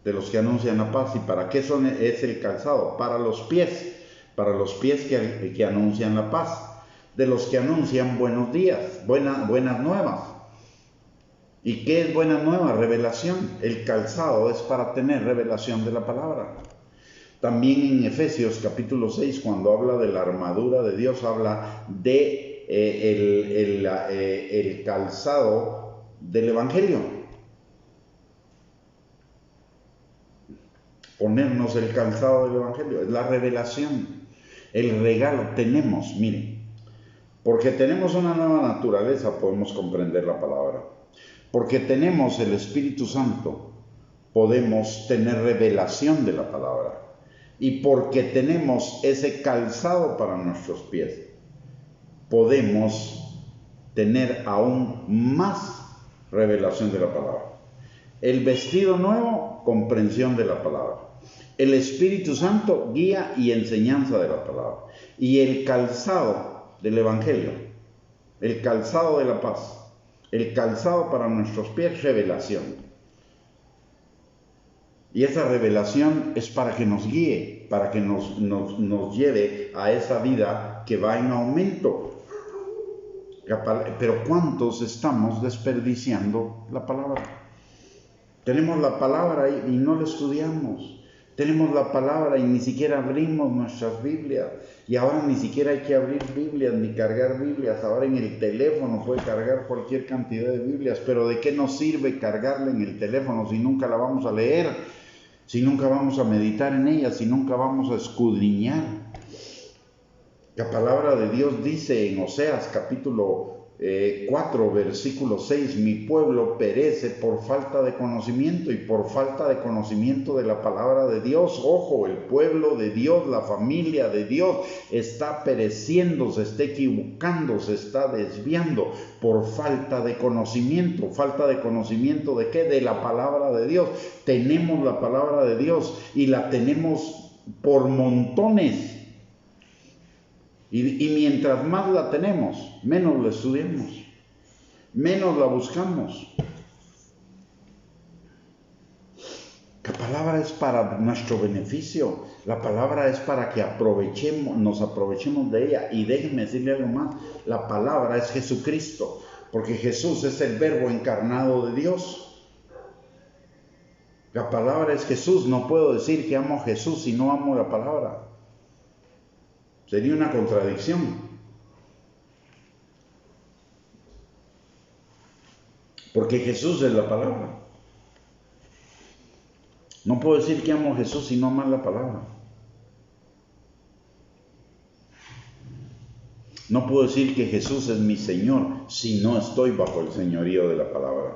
de los que anuncian la paz. ¿Y para qué es el calzado? Para los pies que anuncian la paz, de los que anuncian buenos días, buenas nuevas. ¿Y qué es buena nueva? Revelación. El calzado es para tener revelación de la palabra. También en Efesios capítulo 6, cuando habla de la armadura de Dios, habla de el calzado del Evangelio. Ponernos el calzado del Evangelio, es la revelación, el regalo. Tenemos, miren, porque tenemos una nueva naturaleza, podemos comprender la palabra. Porque tenemos el Espíritu Santo, podemos tener revelación de la palabra. Y porque tenemos ese calzado para nuestros pies, podemos tener aún más revelación de la palabra. El vestido nuevo, comprensión de la palabra. El Espíritu Santo, guía y enseñanza de la palabra. Y el calzado del Evangelio, el calzado de la paz. El calzado para nuestros pies, revelación. Y esa revelación es para que nos guíe, para que nos lleve a esa vida que va en aumento. Pero ¿cuántos estamos desperdiciando la palabra? Tenemos la palabra y no la estudiamos. Tenemos la palabra y ni siquiera abrimos nuestras Biblias. Y ahora ni siquiera hay que abrir Biblias ni cargar Biblias. Ahora en el teléfono puede cargar cualquier cantidad de Biblias. Pero ¿de qué nos sirve cargarla en el teléfono si nunca la vamos a leer? Si nunca vamos a meditar en ella, si nunca vamos a escudriñar. La palabra de Dios dice en Oseas capítulo 4, versículo 6, mi pueblo perece por falta de conocimiento y por falta de conocimiento de la palabra de Dios. Ojo, el pueblo de Dios, la familia de Dios está pereciendo, se está equivocando, se está desviando por falta de conocimiento. ¿Falta de conocimiento de qué? De la palabra de Dios. Tenemos la palabra de Dios y la tenemos por montones. Y mientras más la tenemos, menos la estudiamos, menos la buscamos. La palabra es para nuestro beneficio, la palabra es para que nos aprovechemos de ella. Y déjenme decirle algo más, la palabra es Jesucristo, porque Jesús es el verbo encarnado de Dios. La palabra es Jesús, no puedo decir que amo a Jesús si no amo la palabra. Sería una contradicción. Porque Jesús es la palabra. No puedo decir que amo a Jesús si no amo la palabra. No puedo decir que Jesús es mi Señor si no estoy bajo el señorío de la palabra.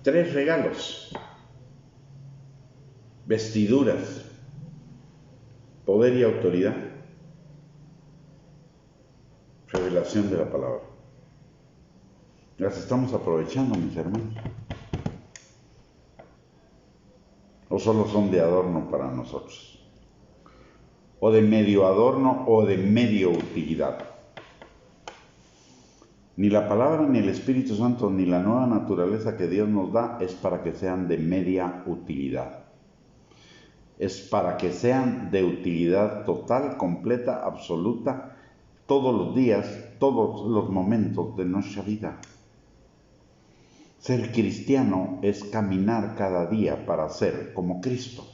Tres regalos: vestiduras, poder y autoridad, revelación de la palabra. Las estamos aprovechando, mis hermanos. ¿O solo son de adorno para nosotros? ¿O de medio adorno o de medio utilidad? Ni la palabra, ni el Espíritu Santo, ni la nueva naturaleza que Dios nos da es para que sean de media utilidad. Es para que sean de utilidad total, completa, absoluta, todos los días, todos los momentos de nuestra vida. Ser cristiano es caminar cada día para ser como Cristo.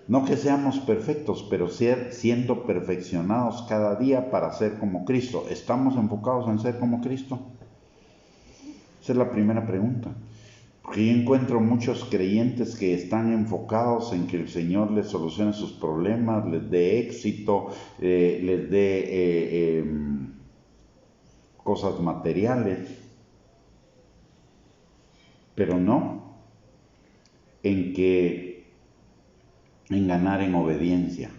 No que seamos perfectos, pero siendo perfeccionados cada día para ser como Cristo. ¿Estamos enfocados en ser como Cristo? Esa es la primera pregunta. Porque yo encuentro muchos creyentes que están enfocados en que el Señor les solucione sus problemas, les dé éxito, les dé cosas materiales, pero no en ganar en obediencia,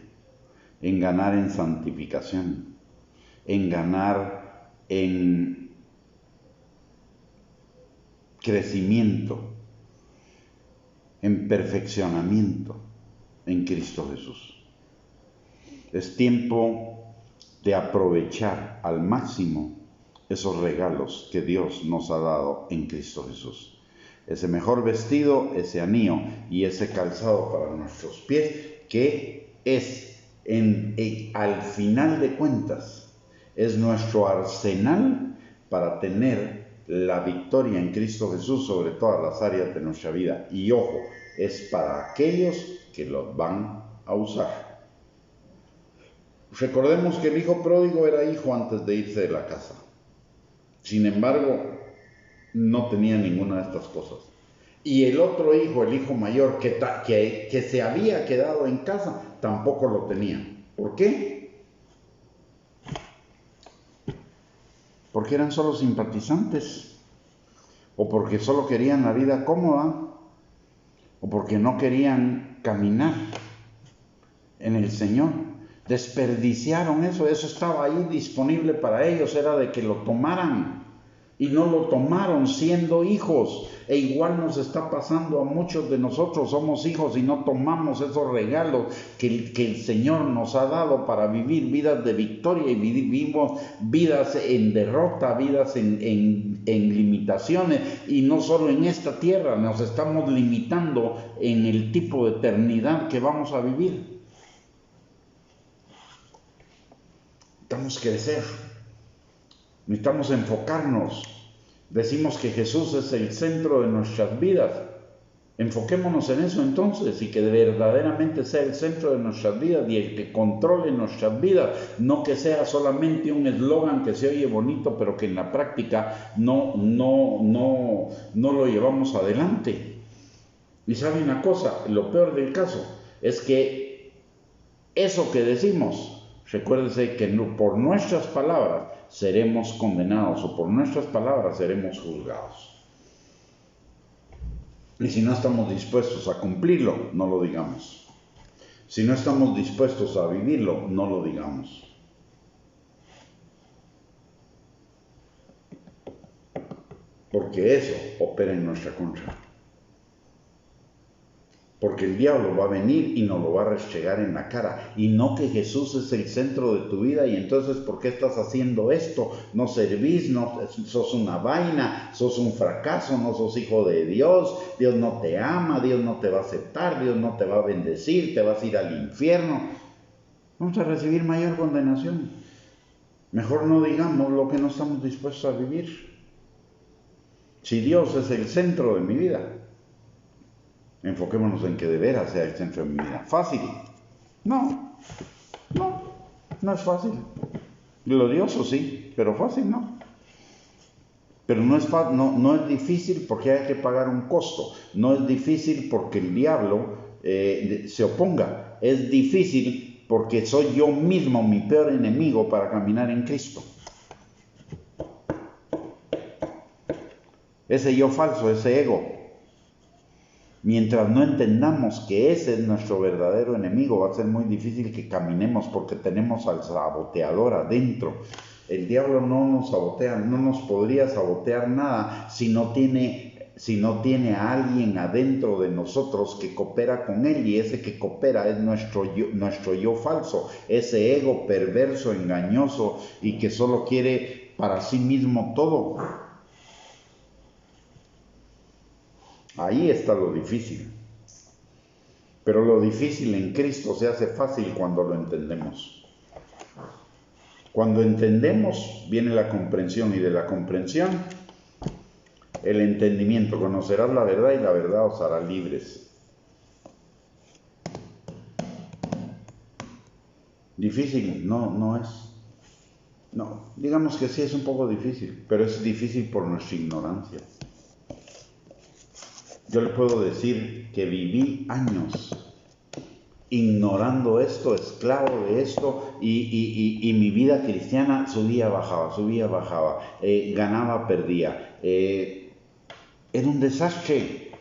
en ganar en santificación, en ganar en crecimiento, en perfeccionamiento en Cristo Jesús. Es tiempo de aprovechar al máximo esos regalos que Dios nos ha dado en Cristo Jesús. Ese mejor vestido, ese anillo y ese calzado para nuestros pies, que es al final de cuentas es nuestro arsenal para tener la victoria en Cristo Jesús sobre todas las áreas de nuestra vida. Y ojo, es para aquellos que los van a usar. Recordemos que el hijo pródigo era hijo antes de irse de la casa. Sin embargo, no tenía ninguna de estas cosas. Y el otro hijo, el hijo mayor, que se había quedado en casa, tampoco lo tenía. ¿Por qué? Porque eran solo simpatizantes, o porque solo querían la vida cómoda, o porque no querían caminar en el Señor. Desperdiciaron eso estaba ahí disponible para ellos, era de que lo tomaran. Y no lo tomaron siendo hijos. E igual nos está pasando a muchos de nosotros. Somos hijos y no tomamos esos regalos que el Señor nos ha dado para vivir vidas de victoria. Y vivimos vidas en derrota, vidas en limitaciones. Y no solo en esta tierra, nos estamos limitando en el tipo de eternidad que vamos a vivir. Necesitamos crecer. Necesitamos enfocarnos. Decimos que Jesús es el centro de nuestras vidas. Enfoquémonos en eso entonces y que verdaderamente sea el centro de nuestras vidas y el que controle nuestras vidas. No que sea solamente un eslogan que se oye bonito, pero que en la práctica no lo llevamos adelante. Y 'sabe una cosa, lo peor del caso es que eso que decimos, recuérdese que por nuestras palabras seremos condenados o por nuestras palabras seremos juzgados. Y si no estamos dispuestos a cumplirlo, no lo digamos. Si no estamos dispuestos a vivirlo, no lo digamos. Porque eso opera en nuestra contra. Porque el diablo va a venir y nos lo va a restregar en la cara. Y no que Jesús es el centro de tu vida y entonces ¿por qué estás haciendo esto? No servís, no, sos una vaina, sos un fracaso, no sos hijo de Dios, Dios no te ama, Dios no te va a aceptar, Dios no te va a bendecir, te vas a ir al infierno. Vamos a recibir mayor condenación. Mejor no digamos lo que no estamos dispuestos a vivir. Si Dios es el centro de mi vida, enfoquémonos en que de veras sea el centro de mi vida. ¿Fácil? No es fácil. Glorioso sí, pero fácil no. Pero no es difícil porque hay que pagar un costo. No es difícil porque el diablo se oponga. Es difícil porque soy yo mismo mi peor enemigo para caminar en Cristo. Ese yo falso, ese ego. Mientras no entendamos que ese es nuestro verdadero enemigo, va a ser muy difícil que caminemos porque tenemos al saboteador adentro. El diablo no nos sabotea, no nos podría sabotear nada si no tiene a alguien adentro de nosotros que coopera con él, y ese que coopera es nuestro yo falso, ese ego perverso, engañoso y que solo quiere para sí mismo todo. Ahí está lo difícil. Pero lo difícil en Cristo se hace fácil cuando lo entendemos. Cuando entendemos, viene la comprensión, y de la comprensión, el entendimiento. Conocerás la verdad y la verdad os hará libres. Difícil, no es. No, digamos que sí es un poco difícil, pero es difícil por nuestra ignorancia. Yo le puedo decir que viví años ignorando esto, esclavo de esto, y mi vida cristiana subía, bajaba, ganaba, perdía. Era un desastre.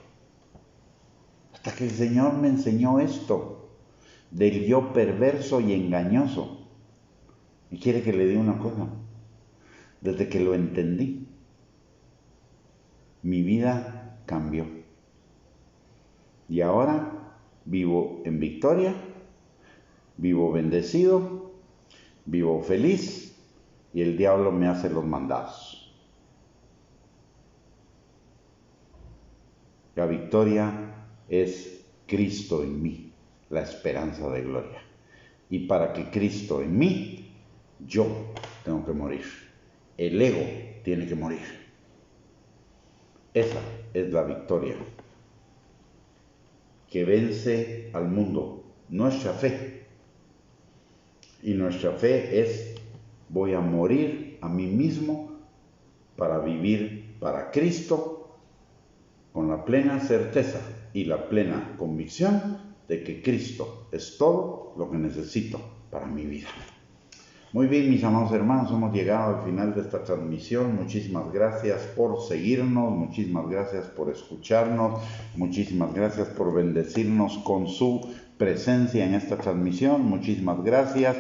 Hasta que el Señor me enseñó esto, del yo perverso y engañoso. Y quiere que le diga una cosa. Desde que lo entendí, mi vida cambió. Y ahora vivo en victoria, vivo bendecido, vivo feliz, y el diablo me hace los mandados. La victoria es Cristo en mí, la esperanza de gloria. Y para que Cristo en mí, yo tengo que morir. El ego tiene que morir. Esa es la victoria que vence al mundo, nuestra fe. Y nuestra fe es: voy a morir a mí mismo para vivir para Cristo, con la plena certeza y la plena convicción de que Cristo es todo lo que necesito para mi vida. Muy bien, mis amados hermanos, hemos llegado al final de esta transmisión. Muchísimas gracias por seguirnos, muchísimas gracias por escucharnos, muchísimas gracias por bendecirnos con su presencia en esta transmisión. Muchísimas gracias.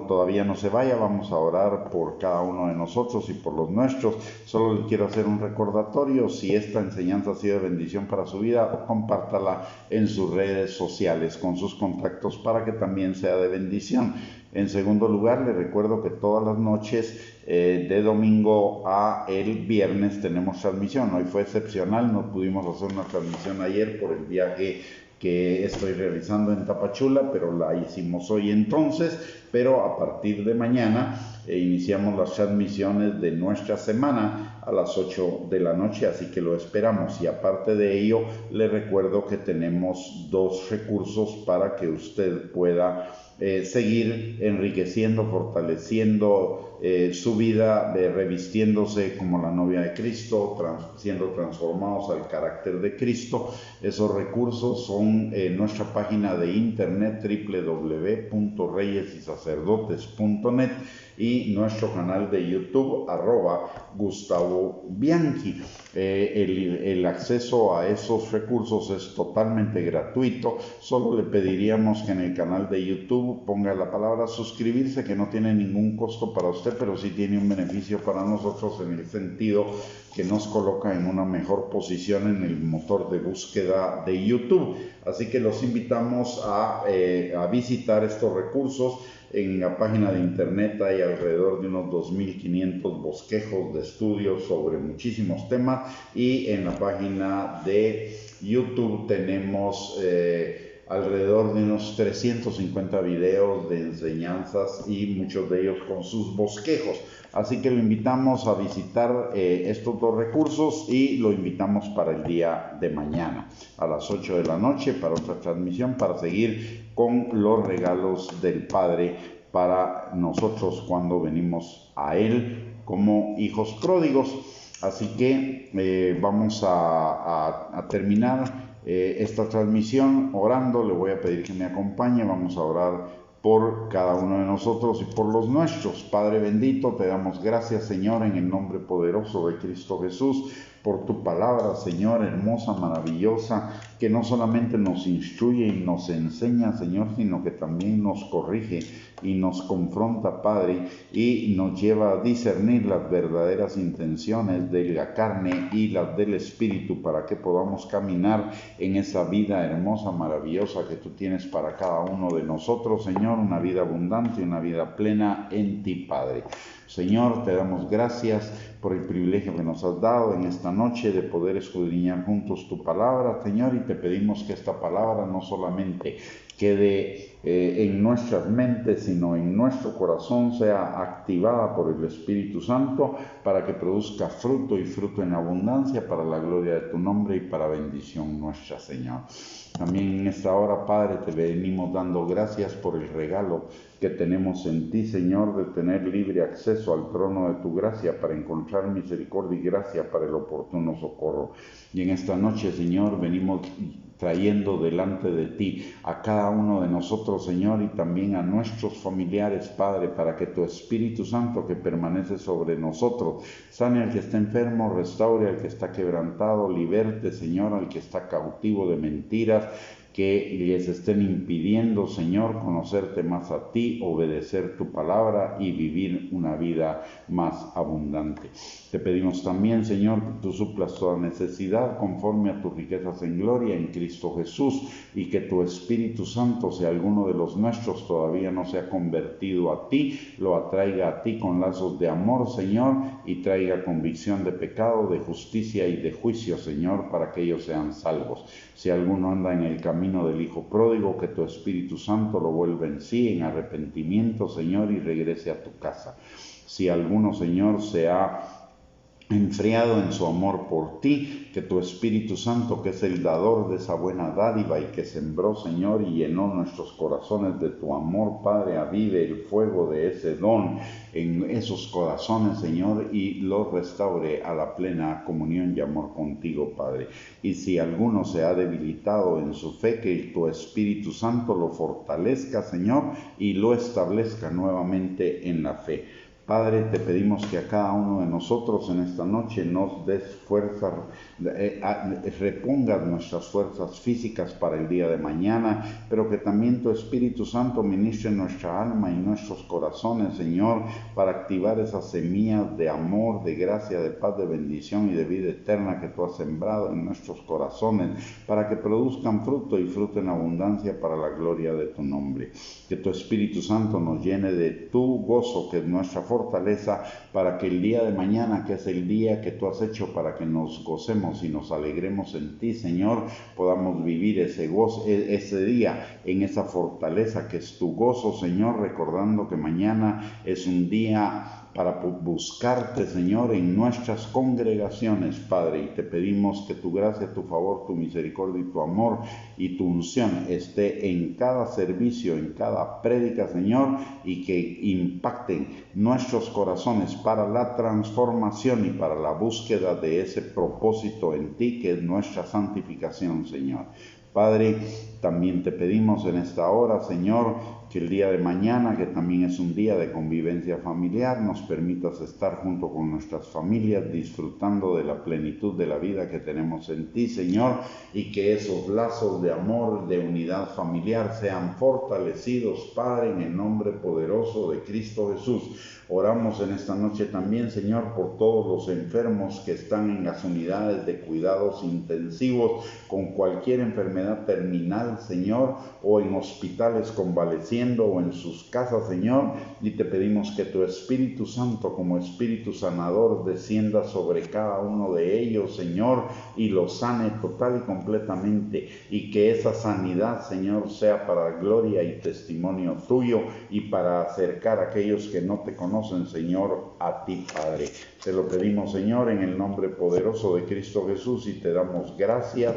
Todavía no se vaya, vamos a orar por cada uno de nosotros y por los nuestros. Solo le quiero hacer un recordatorio: si esta enseñanza ha sido de bendición para su vida, compártala en sus redes sociales con sus contactos para que también sea de bendición. En segundo lugar, le recuerdo que todas las noches de domingo a el viernes tenemos transmisión. Hoy fue excepcional, no pudimos hacer una transmisión ayer por el viaje que estoy realizando en Tapachula, pero la hicimos hoy entonces. Pero a partir de mañana iniciamos las transmisiones de nuestra semana a las 8 de la noche, así que lo esperamos. Y aparte de ello, le recuerdo que tenemos 2 recursos para que usted pueda seguir enriqueciendo, fortaleciendo su vida, revistiéndose como la novia de Cristo, siendo transformados al carácter de Cristo. Esos recursos son nuestra página de internet www.reyesysacerdotes.net y nuestro canal de YouTube @Gustavo Bianchi. El acceso a esos recursos es totalmente gratuito. Solo le pediríamos que en el canal de YouTube ponga la palabra suscribirse, que no tiene ningún costo para usted, pero sí tiene un beneficio para nosotros en el sentido que nos coloca en una mejor posición en el motor de búsqueda de YouTube. Así que los invitamos a visitar estos recursos. En la página de internet hay alrededor de unos 2.500 bosquejos de estudios sobre muchísimos temas, y en la página de YouTube tenemos alrededor de unos 350 videos de enseñanzas y muchos de ellos con sus bosquejos. Así que lo invitamos a visitar estos dos recursos y lo invitamos para el día de mañana a las 8 de la noche para otra transmisión, para seguir con los regalos del Padre para nosotros cuando venimos a Él como hijos pródigos. Así que vamos a terminar esta transmisión orando. Le voy a pedir que me acompañe. Vamos a orar por cada uno de nosotros y por los nuestros. Padre bendito, te damos gracias, Señor, en el nombre poderoso de Cristo Jesús, por tu palabra, Señor, hermosa, maravillosa, que no solamente nos instruye y nos enseña, Señor, sino que también nos corrige y nos confronta, Padre, y nos lleva a discernir las verdaderas intenciones de la carne y las del Espíritu, para que podamos caminar en esa vida hermosa, maravillosa que tú tienes para cada uno de nosotros, Señor, una vida abundante, una vida plena en ti, Padre. Señor, te damos gracias por el privilegio que nos has dado en esta noche de poder escudriñar juntos tu palabra, Señor, y te pedimos que esta palabra no solamente quede en nuestras mentes, sino en nuestro corazón, sea activada por el Espíritu Santo para que produzca fruto y fruto en abundancia para la gloria de tu nombre y para bendición nuestra, Señor. También en esta hora, Padre, te venimos dando gracias por el regalo que tenemos en ti, Señor, de tener libre acceso al trono de tu gracia para encontrar misericordia y gracia para el oportuno socorro. Y en esta noche, Señor, venimos trayendo delante de ti a cada uno de nosotros, Señor, y también a nuestros familiares, Padre, para que tu Espíritu Santo que permanece sobre nosotros sane al que está enfermo, restaure al que está quebrantado, liberte, Señor, al que está cautivo de mentiras que les estén impidiendo, Señor, conocerte más a ti, obedecer tu palabra y vivir una vida más abundante. Te pedimos también, Señor, que tú suplas toda necesidad conforme a tus riquezas en gloria en Cristo Jesús, y que tu Espíritu Santo, si alguno de los nuestros todavía no se ha convertido a ti, lo atraiga a ti con lazos de amor, Señor, y traiga convicción de pecado, de justicia y de juicio, Señor, para que ellos sean salvos. Si alguno anda en el camino del Hijo pródigo, que tu Espíritu Santo lo vuelva en sí, en arrepentimiento, Señor, y regrese a tu casa. Si alguno, Señor, se ha enfriado en su amor por ti, que tu Espíritu Santo, que es el dador de esa buena dádiva y que sembró, Señor, y llenó nuestros corazones de tu amor, Padre, avive el fuego de ese don en esos corazones, Señor, y los restaure a la plena comunión y amor contigo, Padre. Y si alguno se ha debilitado en su fe, que tu Espíritu Santo lo fortalezca, Señor, y lo establezca nuevamente en la fe. Padre, te pedimos que a cada uno de nosotros en esta noche nos des fuerza, repongas nuestras fuerzas físicas para el día de mañana, pero que también tu Espíritu Santo ministre nuestra alma y nuestros corazones, Señor, para activar esas semillas de amor, de gracia, de paz, de bendición y de vida eterna que tú has sembrado en nuestros corazones, para que produzcan fruto y fruto en abundancia para la gloria de tu nombre. Que tu Espíritu Santo nos llene de tu gozo, que es nuestra fortaleza, para que el día de mañana, que es el día que tú has hecho para que nos gocemos y nos alegremos en ti, Señor, podamos vivir ese gozo, ese día en esa fortaleza que es tu gozo, Señor, recordando que mañana es un día para buscarte, Señor, en nuestras congregaciones, Padre, y te pedimos que tu gracia, tu favor, tu misericordia y tu amor y tu unción esté en cada servicio, en cada prédica, Señor, y que impacten nuestros corazones para la transformación y para la búsqueda de ese propósito en ti, que es nuestra santificación, Señor. Padre, también te pedimos en esta hora, Señor, que el día de mañana, que también es un día de convivencia familiar, nos permitas estar junto con nuestras familias, disfrutando de la plenitud de la vida que tenemos en ti, Señor, y que esos lazos de amor, de unidad familiar sean fortalecidos, Padre, en el nombre poderoso de Cristo Jesús. Oramos en esta noche también, Señor, por todos los enfermos que están en las unidades de cuidados intensivos con cualquier enfermedad terminal, Señor, o en hospitales convaleciendo o en sus casas, Señor, y te pedimos que tu Espíritu Santo, como Espíritu sanador, descienda sobre cada uno de ellos, Señor, y los sane total y completamente, y que esa sanidad, Señor, sea para gloria y testimonio tuyo y para acercar a aquellos que no te conocen, Señor, a ti, Padre. Te lo pedimos, Señor, en el nombre poderoso de Cristo Jesús, y te damos gracias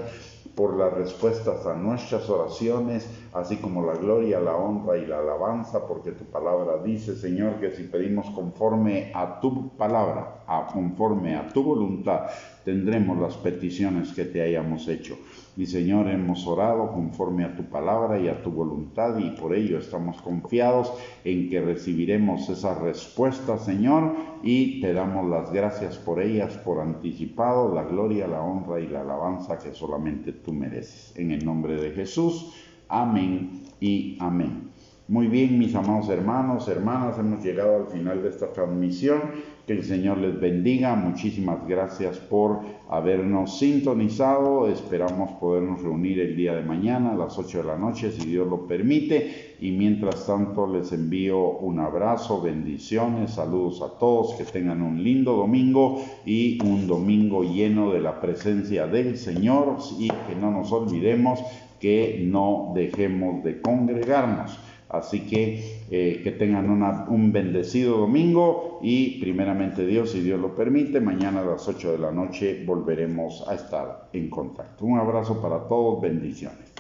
por las respuestas a nuestras oraciones, así como la gloria, la honra y la alabanza, porque tu palabra dice, Señor, que si pedimos conforme a tu palabra, conforme a tu voluntad, tendremos las peticiones que te hayamos hecho. Y Señor, hemos orado conforme a tu palabra y a tu voluntad, y por ello estamos confiados en que recibiremos esas respuestas, Señor, y te damos las gracias por ellas, por anticipado, la gloria, la honra y la alabanza que solamente tú mereces. En el nombre de Jesús, amén y amén. Muy bien, mis amados hermanos, hermanas, hemos llegado al final de esta transmisión. Que el Señor les bendiga. Muchísimas gracias por habernos sintonizado. Esperamos podernos reunir el día de mañana a las 8 de la noche, si Dios lo permite. Y mientras tanto les envío un abrazo, bendiciones, saludos a todos. Que tengan un lindo domingo y un domingo lleno de la presencia del Señor. Y que no nos olvidemos que no dejemos de congregarnos. Así que tengan un bendecido domingo y primeramente Dios, si Dios lo permite, mañana a las 8 de la noche volveremos a estar en contacto. Un abrazo para todos, bendiciones.